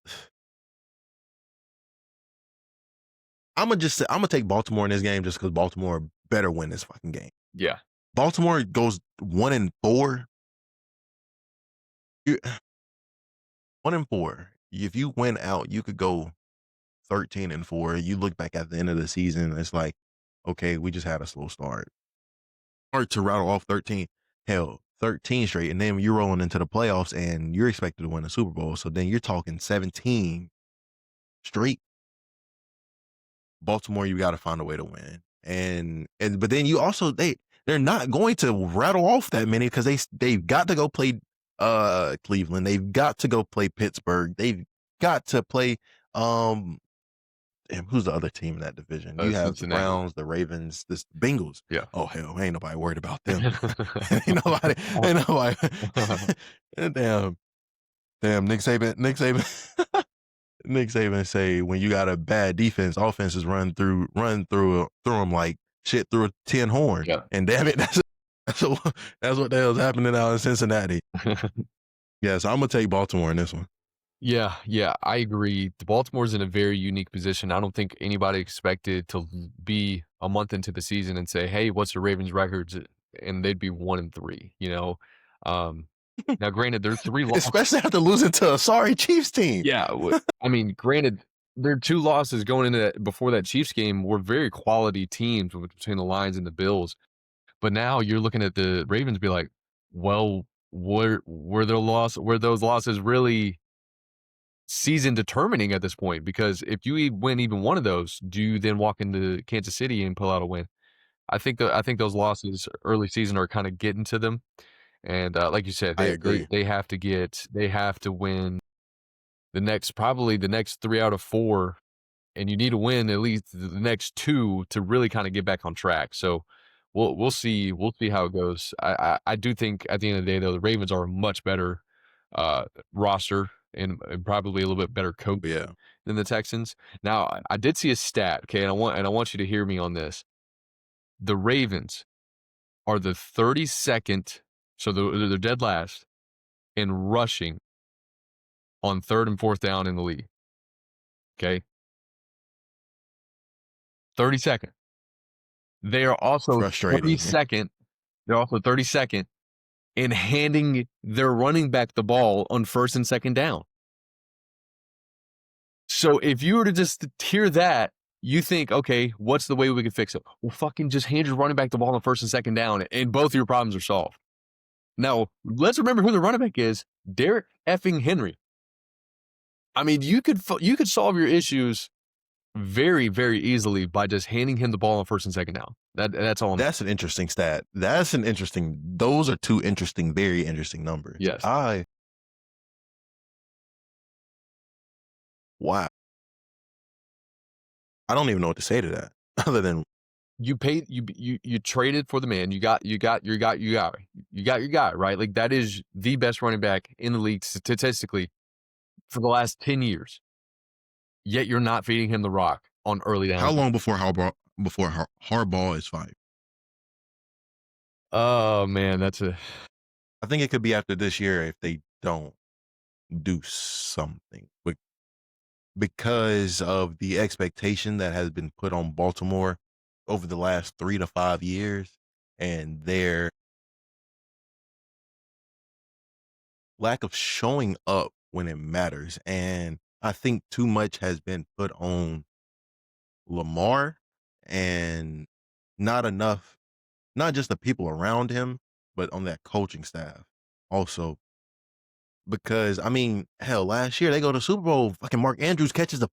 I'm gonna take Baltimore in this game just because Baltimore better win this fucking game. Yeah. Baltimore goes 1 and 4. 1 and 4. If you win out, you could go 13 and 4. You look back at the end of the season, it's like, okay, we just had a slow start. Or to rattle off 13 straight, and then you're rolling into the playoffs and you're expected to win a Super Bowl. So then you're talking 17 straight. Baltimore, you got to find a way to win. But then you also they're not going to rattle off that many because they've got to go play Cleveland. They've got to go play Pittsburgh. They've got to play who's the other team in that division? You have Cincinnati. The Browns, the Ravens, the Bengals. Yeah. Oh hell, ain't nobody worried about them. ain't nobody. Damn, Nick Saban. Nick Saban say when you got a bad defense, offenses run through them like shit through a tin horn. Yeah. And damn it, that's what the hell's happening out in Cincinnati. Yeah, so I'm gonna take Baltimore in this one. Yeah, I agree. The Baltimore's in a very unique position. I don't think anybody expected to be a month into the season and say, "Hey, what's the Ravens' records?" And they'd be 1 and 3. Now, granted, there's 3 losses, especially after losing to a sorry Chiefs team. Yeah, I mean, granted, their 2 losses going into that before that Chiefs game were very quality teams between the Lions and the Bills. But now you're looking at the Ravens, be like, well, were those losses really season determining at this point? Because if you win even one of those, do you then walk into Kansas City and pull out a win? I think those losses early season are kind of getting to them, and like you said, I agree. They have to win the next 3 out of 4, and you need to win at least the next 2 to really kind of get back on track. So we'll see how it goes. I do think at the end of the day, though, the Ravens are a much better roster and probably a little bit better coach than the Texans. Now, I did see a stat, okay, and I want you to hear me on this. The Ravens are the 32nd, so they're dead last in rushing on 3rd and 4th down in the league. Okay, 32nd. They are also 32nd. They're also 32nd in handing their running back the ball on 1st and 2nd down. So if you were to just hear that, you think, okay, what's the way we could fix it? Well, fucking just hand your running back the ball on 1st and 2nd down, and both of your problems are solved. Now, let's remember who the running back is. Derrick effing Henry. I mean, you could solve your issues very, very easily by just handing him the ball on 1st and 2nd down. That's all. That's an interesting stat. Those are 2 interesting, very interesting numbers. Yes. Wow. I don't even know what to say to that other than you traded for the man. You got your guy, right? Like, that is the best running back in the league statistically for the last 10 years. Yet you're not feeding him the rock on early down. How long before Harbaugh is fired? Oh man, I think it could be after this year if they don't do something because of the expectation that has been put on Baltimore over the last 3 to 5 years and their lack of showing up when it matters. And I think too much has been put on Lamar and not enough, not just the people around him, but on that coaching staff also. Because I mean, hell, last year they go to Super Bowl. Fucking Mark Andrews catches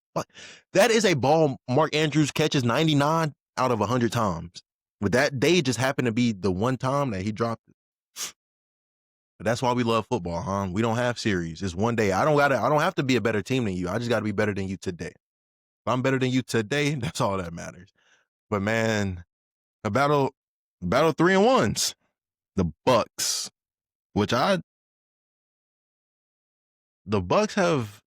that is a ball Mark Andrews catches 99 out of 100 times. But that day just happened to be the one time that he dropped it. But that's why we love football, huh? We don't have series. It's one day. I don't have to be a better team than you. I just got to be better than you today. If I'm better than you today, that's all that matters. But man, a battle 3-1s. The Bucks, which the Bucks have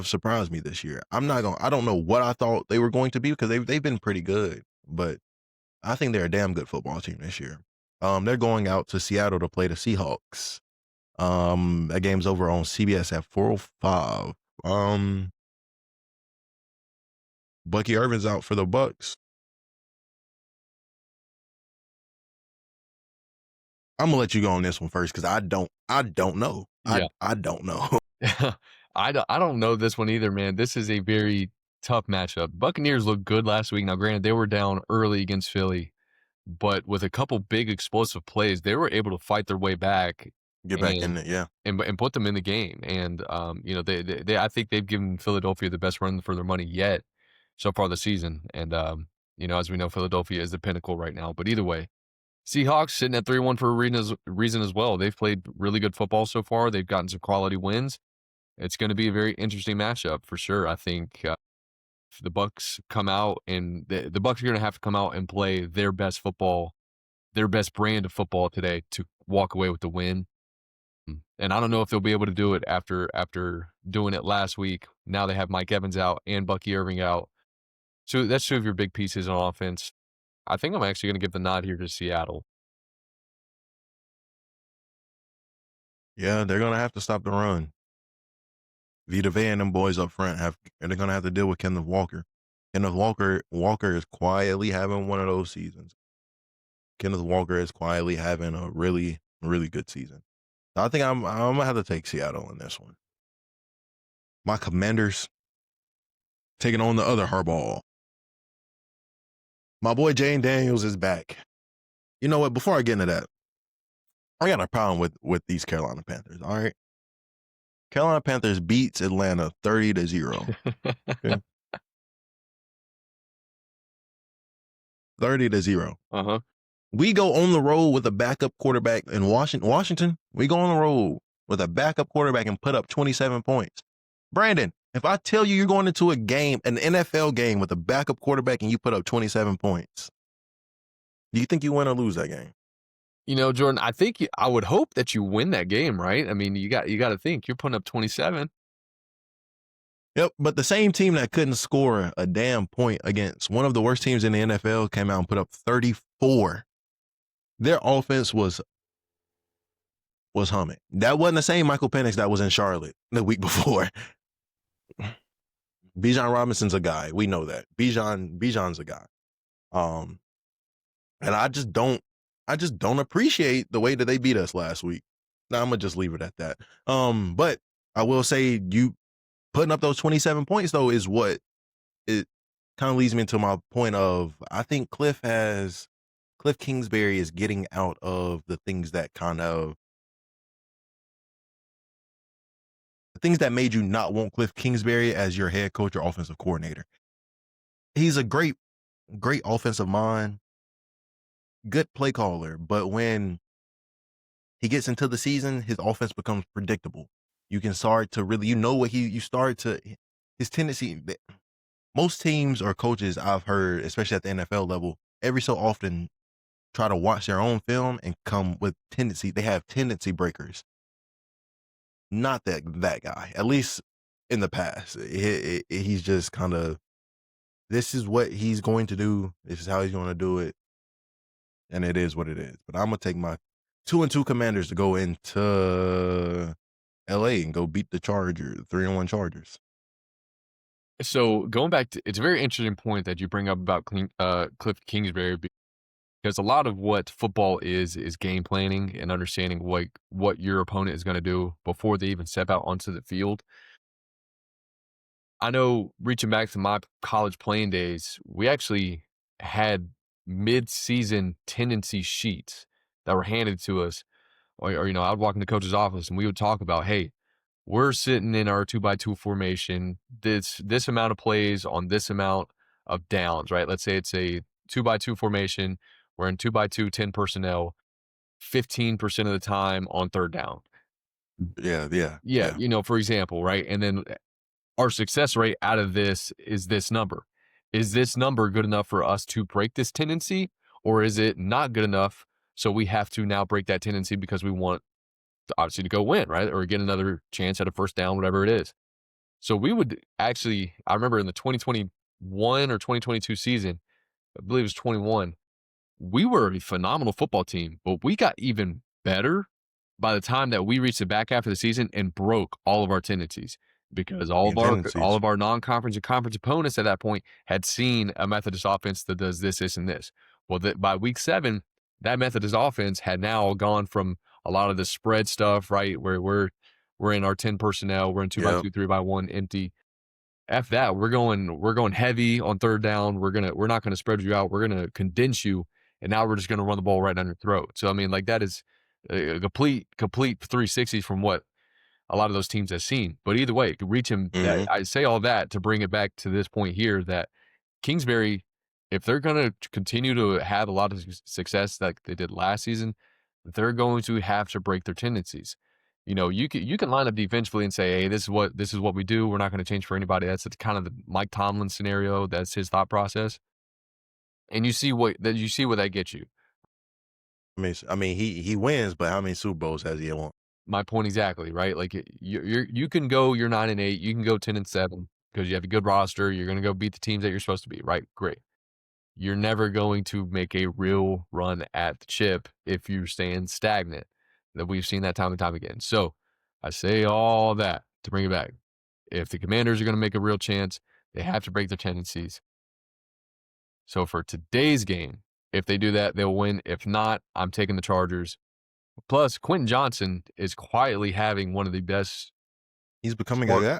surprised me this year. I don't know what I thought they were going to be because they've been pretty good, but I think they're a damn good football team this year. They're going out to Seattle to play the Seahawks. That game's over on CBS at 4:05. Bucky Irvin's out for the Bucks. I'm gonna let you go on this one first because I don't know. Yeah. I don't know. I don't know this one either, man. This is a very tough matchup. Buccaneers looked good last week. Now, granted, they were down early against Philly, but with a couple big explosive plays, they were able to fight their way back. Get back in it, yeah, and put them in the game. And they I think they've given Philadelphia the best run for their money yet so far this season. And as we know, Philadelphia is the pinnacle right now. But either way, Seahawks sitting at 3-1 for a reason as well. They've played really good football so far. They've gotten some quality wins. It's going to be a very interesting matchup for sure. I think if the Bucks come out and the Bucks are going to have to come out and play their best football, their best brand of football today to walk away with the win. And I don't know if they'll be able to do it after doing it last week. Now they have Mike Evans out and Bucky Irving out. So that's two of your big pieces on offense. I think I'm actually going to give the nod here to Seattle. Yeah, they're going to have to stop the run. Vita Vea and them boys up front they're going to have to deal with Kenneth Walker. Kenneth Walker is quietly having one of those seasons. Kenneth Walker is quietly having a really, really good season. I think I'm going to have to take Seattle in this one. My Commanders taking on the other Harbaugh. My boy Jane Daniels is back. You know what? Before I get into that, I got a problem with these Carolina Panthers, all right? Carolina Panthers beats Atlanta 30-0. Okay? 30-0. Uh-huh. We go on the road with a backup quarterback in Washington. We go on the road with a backup quarterback and put up 27 points. Brandon, if I tell you you're going into a game, an NFL game with a backup quarterback and you put up 27 points, do you think you win or lose that game? Jordan, I would hope that you win that game, right? I mean, you got to think you're putting up 27. Yep, but the same team that couldn't score a damn point against one of the worst teams in the NFL came out and put up 34. Their offense was humming. That wasn't the same Michael Penix that was in Charlotte the week before. Bijan Robinson's a guy. We know that. Bijan's a guy. And I just don't appreciate the way that they beat us last week. Now I'm gonna just leave it at that. But I will say you putting up those 27 points though is what it kind of leads me into my point of I think Cliff Kingsbury is getting out of the things that made you not want Cliff Kingsbury as your head coach or offensive coordinator. He's a great offensive mind, good play caller, but when he gets into the season, his offense becomes predictable. You can start to really, his tendency, most teams or coaches I've heard, especially at the NFL level, every so often try to watch their own film and come with they have tendency breakers. Not that guy, at least in the past. He's just kind of, this is what he's going to do. This is how he's going to do it. and it is what it is. But I'm gonna take my 2-2 Commanders to go into LA and go beat the 3-1 Chargers. So going back to, it's a very interesting point that you bring up about Cliff Kingsbury, because a lot of what football is game planning and understanding what your opponent is going to do before they even step out onto the field. I know, reaching back to my college playing days, we actually had mid-season tendency sheets that were handed to us, or I'd walk in the coach's office and we would talk about, hey, we're sitting in our 2x2 formation, this amount of plays on this amount of downs, right? Let's say it's a 2x2 formation. We're in 2x2, 10 personnel, 15% of the time on third down. Yeah. For example, right? And then our success rate out of this is this number. Is this number good enough for us to break this tendency, or is it not good enough? So we have to now break that tendency because we want obviously to go win, right? Or get another chance at a first down, whatever it is. So we would actually, I remember in the 2021 or 2022 season, I believe it was 21, we were a phenomenal football team, but we got even better by the time that we reached the back half of the season and broke all of our tendencies, because all of our non-conference and conference opponents at that point had seen a Methodist offense that does this, and this. Well, by week 7, that Methodist offense had now gone from a lot of the spread stuff, right, where we're in our 10 personnel, we're in 2x2, 3x1, empty. F that, we're going heavy on third down. We're not gonna spread you out. We're gonna condense you, and now we're just gonna run the ball right down your throat. So I mean, like, that is a complete 360 from what a lot of those teams have seen. But either way, reach him. I say all that to bring it back to this point here, that Kingsbury, if they're going to continue to have a lot of success like they did last season, they're going to have to break their tendencies. You can line up defensively and say, hey, this is what we do. We're not going to change for anybody. That's kind of the Mike Tomlin scenario. That's his thought process. And you see what that gets you. I mean, he wins, but how many Super Bowls has he won? My point exactly, right? Like, you can go, you're 9-8, you can go 10-7 because you have a good roster. You're going to go beat the teams that you're supposed to beat, right? Great. You're never going to make a real run at the chip if you're staying stagnant. That we've seen that time and time again. So I say all that to bring it back. If the Commanders are going to make a real chance, they have to break their tendencies. So for today's game, if they do that, they'll win. If not, I'm taking the Chargers. Plus, Quentin Johnson is quietly having one of the best. He's becoming a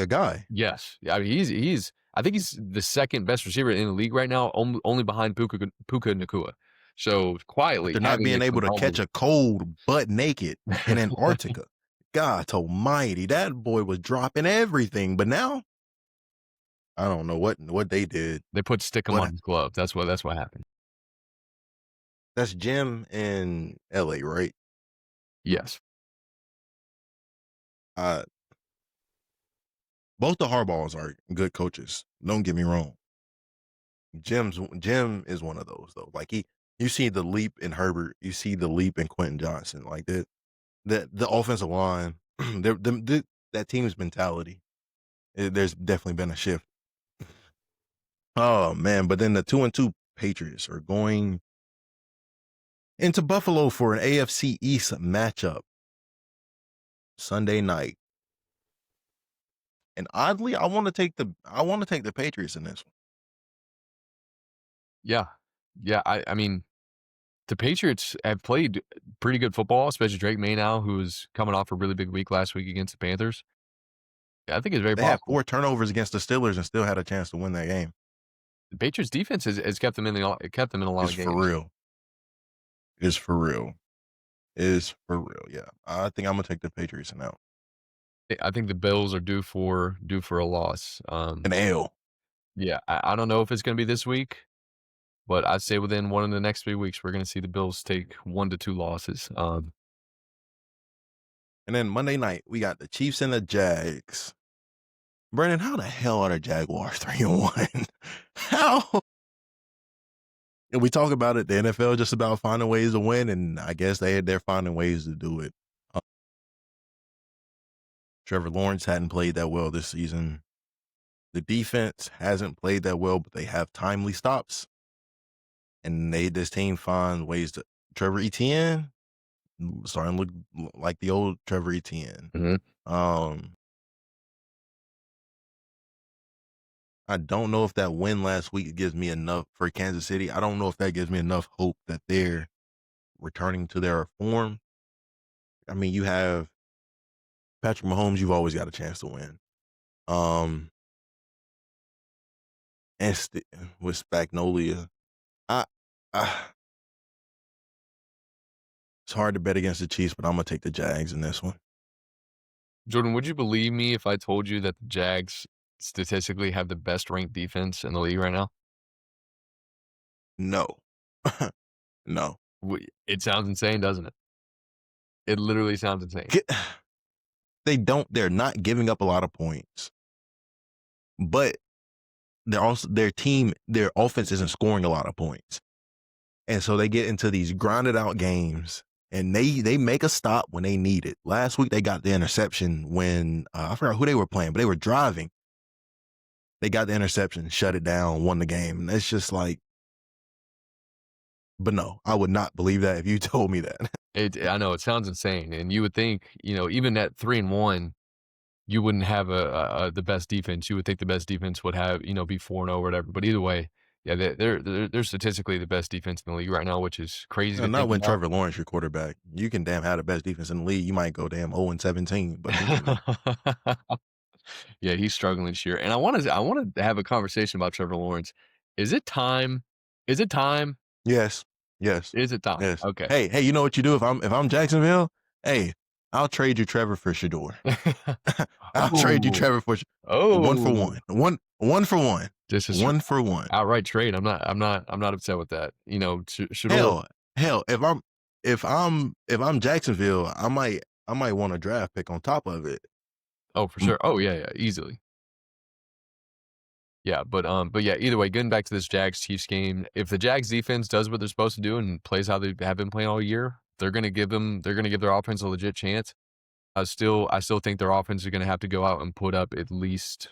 guy. Yes, I mean I think he's the second best receiver in the league right now, only behind Puka Nacua. So quietly, they're not being able to catch a cold butt naked in Antarctica. God almighty, that boy was dropping everything. But now, I don't know what they did. They put stickum on his glove. That's what happened. That's Jim in LA, right? Yes. Both the Harbaughs are good coaches. Don't get me wrong. Jim is one of those though. Like, you see the leap in Herbert, you see the leap in Quentin Johnson. Like, the offensive line, that team's mentality. There's definitely been a shift. Oh man, but then the 2-2 Patriots are going into Buffalo for an AFC East matchup Sunday night. And oddly, I want to take the Patriots in this one. Yeah. I mean, the Patriots have played pretty good football, especially Drake May now, who's coming off a really big week last week against the Panthers. I think it's very possible. They had 4 turnovers against the Steelers and still had a chance to win that game. The Patriots defense has kept them in a lot of games. It's for real. Yeah. I think I'm gonna take the Patriots now. I think the Bills are due for a loss. An L. Yeah, I don't know if it's going to be this week, but I'd say within one of the next 3 weeks, we're going to see the Bills take 1 to 2 losses. And then Monday night, we got the Chiefs and the Jags. Brandon, how the hell are the Jaguars 3-1? How? And we talk about it, the NFL just about finding ways to win, and I guess they're finding ways to do it. Trevor Lawrence hadn't played that well this season. The defense hasn't played that well, but they have timely stops. and this team finds ways to Trevor Etienne starting to look like the old Trevor Etienne. Mm-hmm. I don't know if that win last week gives me enough for Kansas City. I don't know if that gives me enough hope that they're returning to their form. I mean, you have Patrick Mahomes. You've always got a chance to win. And with Spagnolia, it's hard to bet against the Chiefs, but I'm gonna take the Jags in this one. Jordan, would you believe me if I told you that the Jags statistically have the best ranked defense in the league right now? No. No. It sounds insane, doesn't it? It literally sounds insane. They're not giving up a lot of points, but their offense isn't scoring a lot of points. And so they get into these grinded out games and they make a stop when they need it. Last week, they got the interception when I forgot who they were playing, but they were driving. They got the interception, shut it down, won the game. And it's just like, but no, I would not believe that if you told me that. I know it sounds insane. And you would think, even at 3-1, you wouldn't have the best defense. You would think the best defense would have, be 4-0 or whatever. But either way, yeah, they're statistically the best defense in the league right now, which is crazy. And not when Trevor Lawrence your quarterback. You can damn have the best defense in the league. You might go damn 0-17, but yeah, he's struggling this year. And I wanted to have a conversation about Trevor Lawrence. Is it time? Is it time? Yes. Is it time? Yes. Okay. Hey, you know what you do if I'm Jacksonville? Hey, I'll trade you Trevor for Shador. I'll trade you Trevor for 1 for 1. One for one. This is 1 for 1. Outright trade. I'm not upset with that. Shador. Hell, if I'm Jacksonville, I might want a draft pick on top of it. Oh, for sure. Oh yeah, easily. Yeah, but yeah, either way, getting back to this Jags-Chiefs game, if the Jags defense does what they're supposed to do and plays how they have been playing all year, they're gonna give their offense a legit chance. I still think their offense is gonna have to go out and put up at least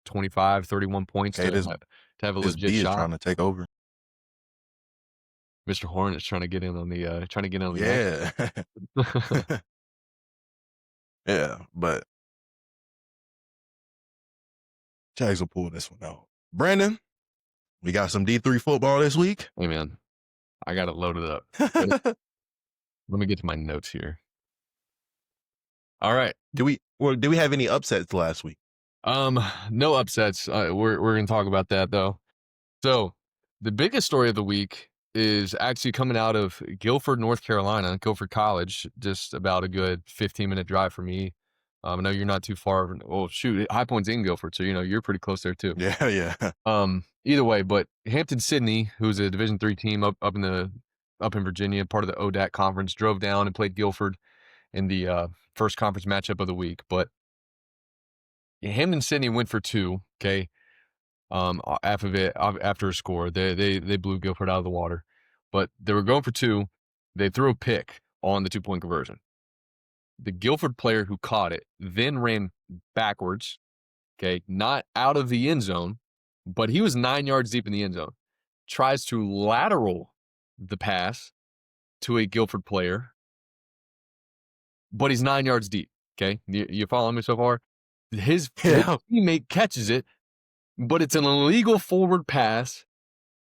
25, 31 points to have a legit B shot. Is trying to take over. Mr. Horn is trying to get in on the yeah. Yeah, but Jags will pull this one out. Brandon, we got some D3 football this week. Hey man, I got it loaded up. Let me get to my notes here. All right. Do we have any upsets last week? No upsets. We're gonna talk about that though. So the biggest story of the week is actually coming out of Guilford, North Carolina, Guilford College, just about a good 15-minute drive for me. I know you're not too far. Oh shoot, High Point's in Guilford, so you're pretty close there too. Yeah. Either way, but Hampton-Sydney, who's a Division III team up in Virginia, part of the ODAC conference, drove down and played Guilford in the first conference matchup of the week. But Hampton-Sydney went for 2. Okay, after a score, they blew Guilford out of the water, but they were going for 2. They threw a pick on the 2-point conversion. The Guilford player who caught it then ran backwards, okay, not out of the end zone, but he was 9 yards deep in the end zone, tries to lateral the pass to a Guilford player, but he's 9 yards deep, okay? You following me so far? His teammate catches it, but it's an illegal forward pass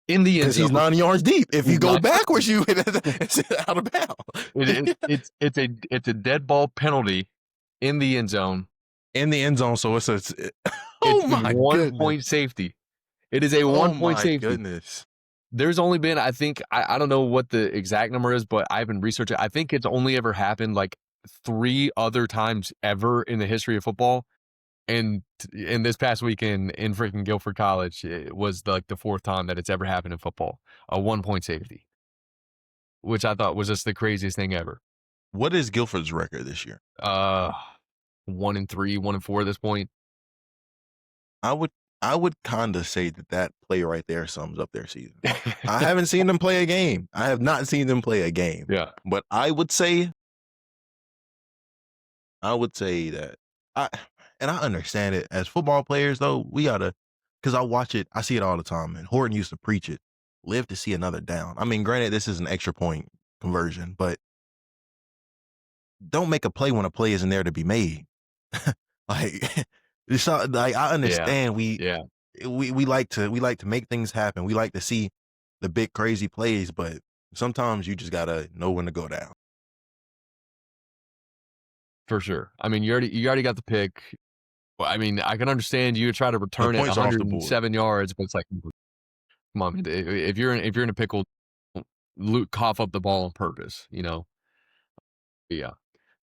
in the end zone. He's 9 yards deep. If you go backwards, it's out of bounds. It's a dead ball penalty in the end zone. In the end zone, so it's a one-point safety. It is a 1-point safety. Goodness. There's only been, I think, I don't know what the exact number is, but I haven't researched it. I think it's only ever happened like 3 other times ever in the history of football. And in this past weekend in freaking Guilford College, it was like the 4th time that it's ever happened in football. A 1-point safety, which I thought was just the craziest thing ever. What is Guilford's record this year? 1-3, 1-4 at this point. I would kind of say that play right there sums up their season. I haven't seen them play a game. I have not seen them play a game. Yeah. But I would say that and I understand it as football players though, we gotta, because I watch it, I see it all the time, and Horton used to preach it. live to see another down. I mean, granted, this is an extra point conversion, but don't make a play when a play isn't there to be made. Like, I understand we like to make things happen. We like to see the big crazy plays, but sometimes you just gotta know when to go down. For sure. I mean, you already got the pick. Well, I mean, I can understand you try to return it points are off the board. 107 yards, but it's like, come on, man. If you're in a pickle, cough up the ball on purpose, you know. Yeah.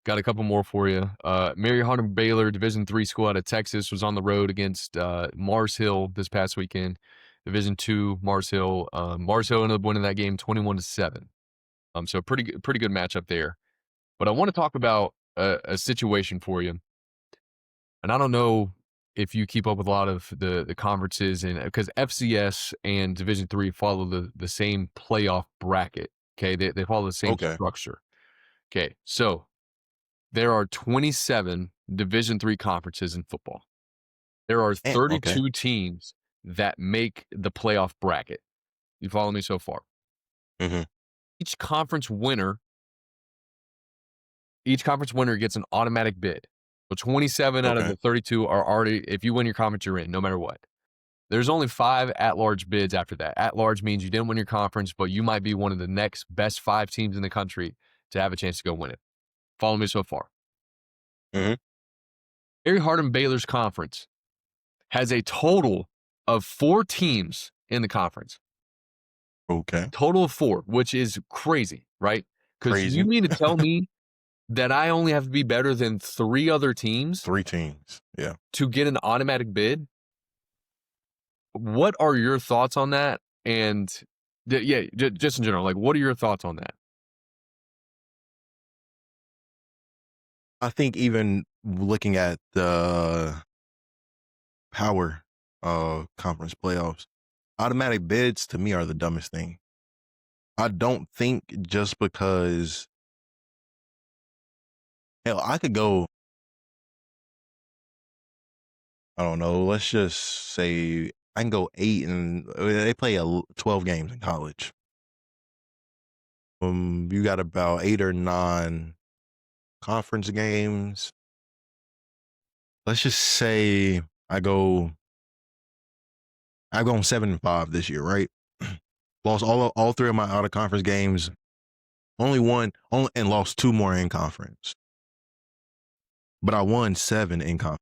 Got a couple more for you. Mary Hardin Baylor, Division III school out of Texas, was on the road against Mars Hill this past weekend. Division II, Mars Hill. Mars Hill ended up winning that game 21-7. So pretty good matchup there. But I want to talk about a situation for you. And I don't know if you keep up with a lot of the conferences, and because FCS and Division III follow the same playoff bracket. Okay, they follow the same structure. Okay, so there are 27 Division III conferences in football. There are 32 teams that make the playoff bracket. You follow me so far? Mm-hmm. Each conference winner gets an automatic bid. So 27 out of the 32 are already, if you win your conference, you're in, no matter what. There's only 5 at-large bids after that. At-large means you didn't win your conference, but you might be one of the next best 5 teams in the country to have a chance to go win it. Follow me so far. Mm-hmm. Mary Hardin Baylor's conference has a total of 4 teams in the conference. Okay. Total of 4, which is crazy, right? Because you mean to tell me that I only have to be better than 3 other teams? 3 teams, yeah. To get an automatic bid? What are your thoughts on that? And just in general, like, what are your thoughts on that? I think even looking at the power conference playoffs, automatic bids to me are the dumbest thing. I don't think just because, hell, I could go, I don't know, let's just say I can go 8 and they play 12 games in college. You got about 8 or 9 conference games. Let's just say I go 7-5 this year, right? Lost all 3 of my out of conference games. Only and lost 2 more in conference. But I won 7 in conference.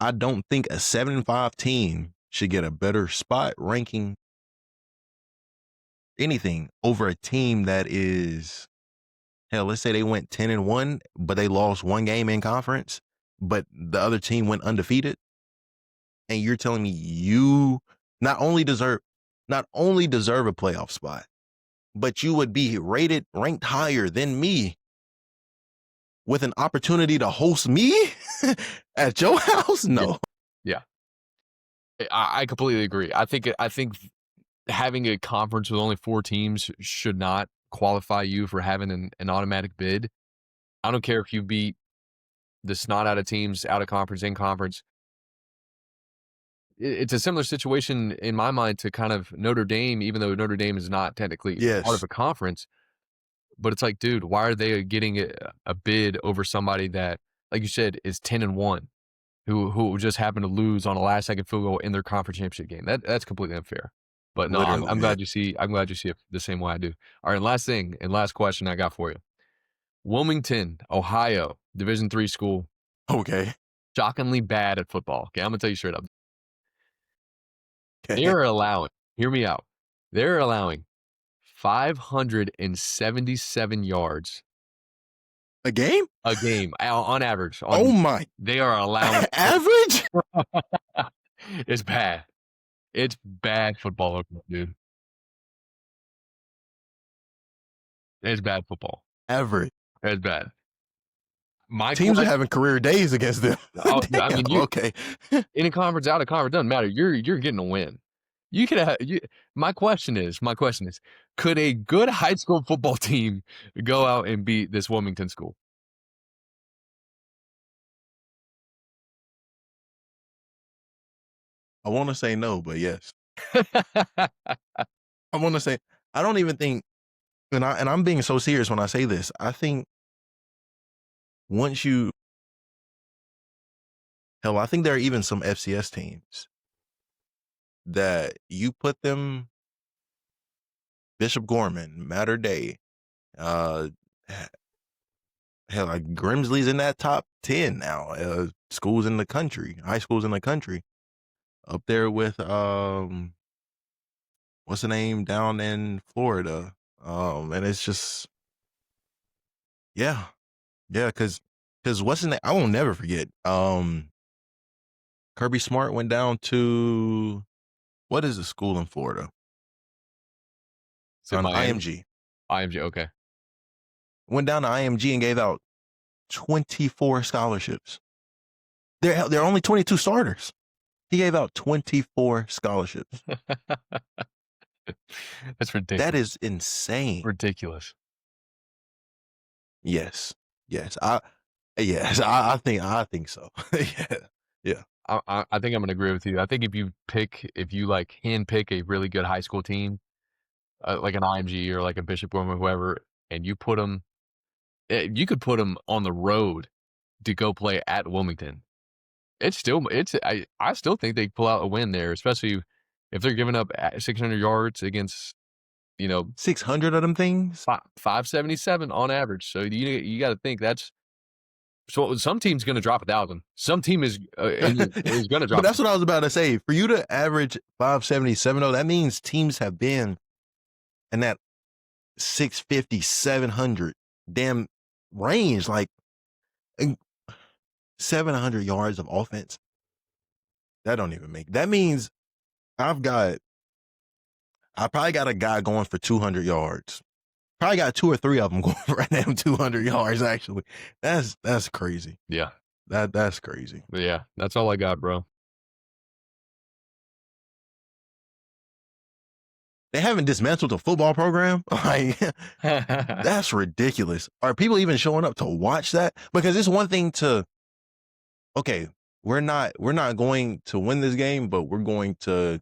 I don't think a 7-5 team should get a better spot ranking anything over a team that is, hell, let's say they went 10-1, but they lost 1 game in conference, but the other team went undefeated. And you're telling me you not only deserve a playoff spot, but you would be ranked higher than me with an opportunity to host me at your house? No. Yeah. I completely agree. I think having a conference with only 4 teams should not qualify you for having an automatic bid. I don't care if you beat the snot out of teams out of conference, in conference. It's a similar situation in my mind to kind of Notre Dame, even though Notre Dame is not technically part of a conference. But it's like, dude, why are they getting a bid over somebody that, like you said, is 10-1, who just happened to lose on a last-second field goal in their conference championship game? That's completely unfair. But no, I'm glad you see it the same way I do. All right, last question I got for you. Wilmington, Ohio, Division III school. Okay. Shockingly bad at football. Okay, I'm gonna tell you straight up. They're allowing, hear me out. They're allowing 577 yards a game on average. They are allowing average. It's bad. It's bad football, dude. It's bad football. Average. It's bad. Teams are having career days against them. I mean, in a conference, out of conference, doesn't matter. You're getting a win. You could have. My question is, could a good high school football team go out and beat this Wilmington school? I want to say no, but yes. I want to say, I don't even think, and I'm being so serious when I say this. I think once you, hell, I think there are even some FCS teams that you put them, Bishop Gorman, Mater Dei, hell, like Grimsley's in that top 10 now. Schools in the country, high schools in the country, up there with what's the name down in Florida, and it's just yeah, because what's the name? I won't never forget. Kirby Smart went down to, what is the school in Florida? So On IMG. IMG, okay. Went down to IMG and gave out 24 scholarships. There are only 22 starters. He gave out 24 scholarships. That's ridiculous. That is insane. Ridiculous. Yes. I think so. Yeah. I think I'm gonna agree with you. I think if you like hand pick a really good high school team, like an IMG or like a Bishop Gorman, whoever, and you put them, you could put them on the road to go play at Wilmington. I still think they pull out a win there, especially if they're giving up 600 yards against, 600 of them things, 577 on average. So you got to think that's, so some team's going to drop 1,000. Some team is going to drop. But that's what I was about to say. For you to average 577, though, that means teams have been in that 650, 700 damn range, like 700 yards of offense. That don't even make. That means I probably got a guy going for 200 yards. Probably got 2 or 3 of them going for right now 200 yards. Actually, that's crazy. Yeah, that's crazy. But yeah, that's all I got, bro. They haven't dismantled the football program. Like, that's ridiculous. Are people even showing up to watch that? Because it's one thing to, okay, we're not going to win this game, but we're going to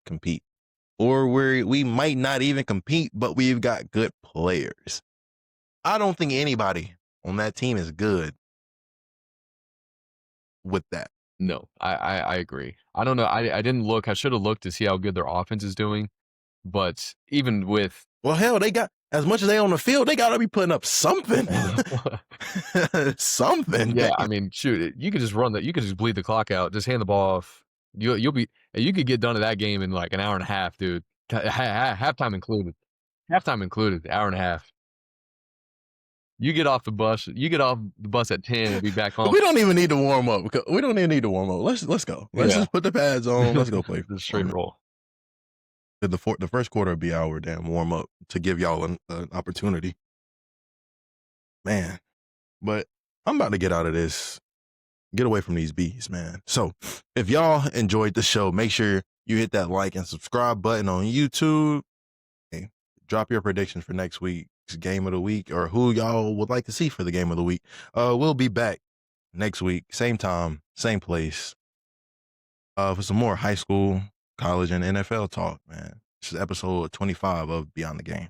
compete. Or we might not even compete, but we've got good players. I don't think anybody on that team is good with that. No, I agree. I don't know. I didn't look. I should have looked to see how good their offense is doing. But even with, well, hell, they got, as much as they on the field, they got to be putting up something. Something. Yeah, I mean, shoot, you could just you could just bleed the clock out, just hand the ball off. You could get done to that game in like an hour and a half, dude. Halftime included. Halftime included, hour and a half. You get off the bus at 10 and be back home. We don't even need to warm up. We don't even need to warm up. Let's go. Let's just put the pads on. Let's go play. Just straight roll. The first quarter will be our damn warm up to give y'all an opportunity. Man, but I'm about to get out of this. Get away from these bees, man. So if y'all enjoyed the show, make sure you hit that like and subscribe button on YouTube. Hey, drop your predictions for next week's game of the week, or who y'all would like to see for the game of the week. We'll be back next week, same time, same place, for some more high school, college, and NFL talk, man. This is episode 25 of Beyond the Game.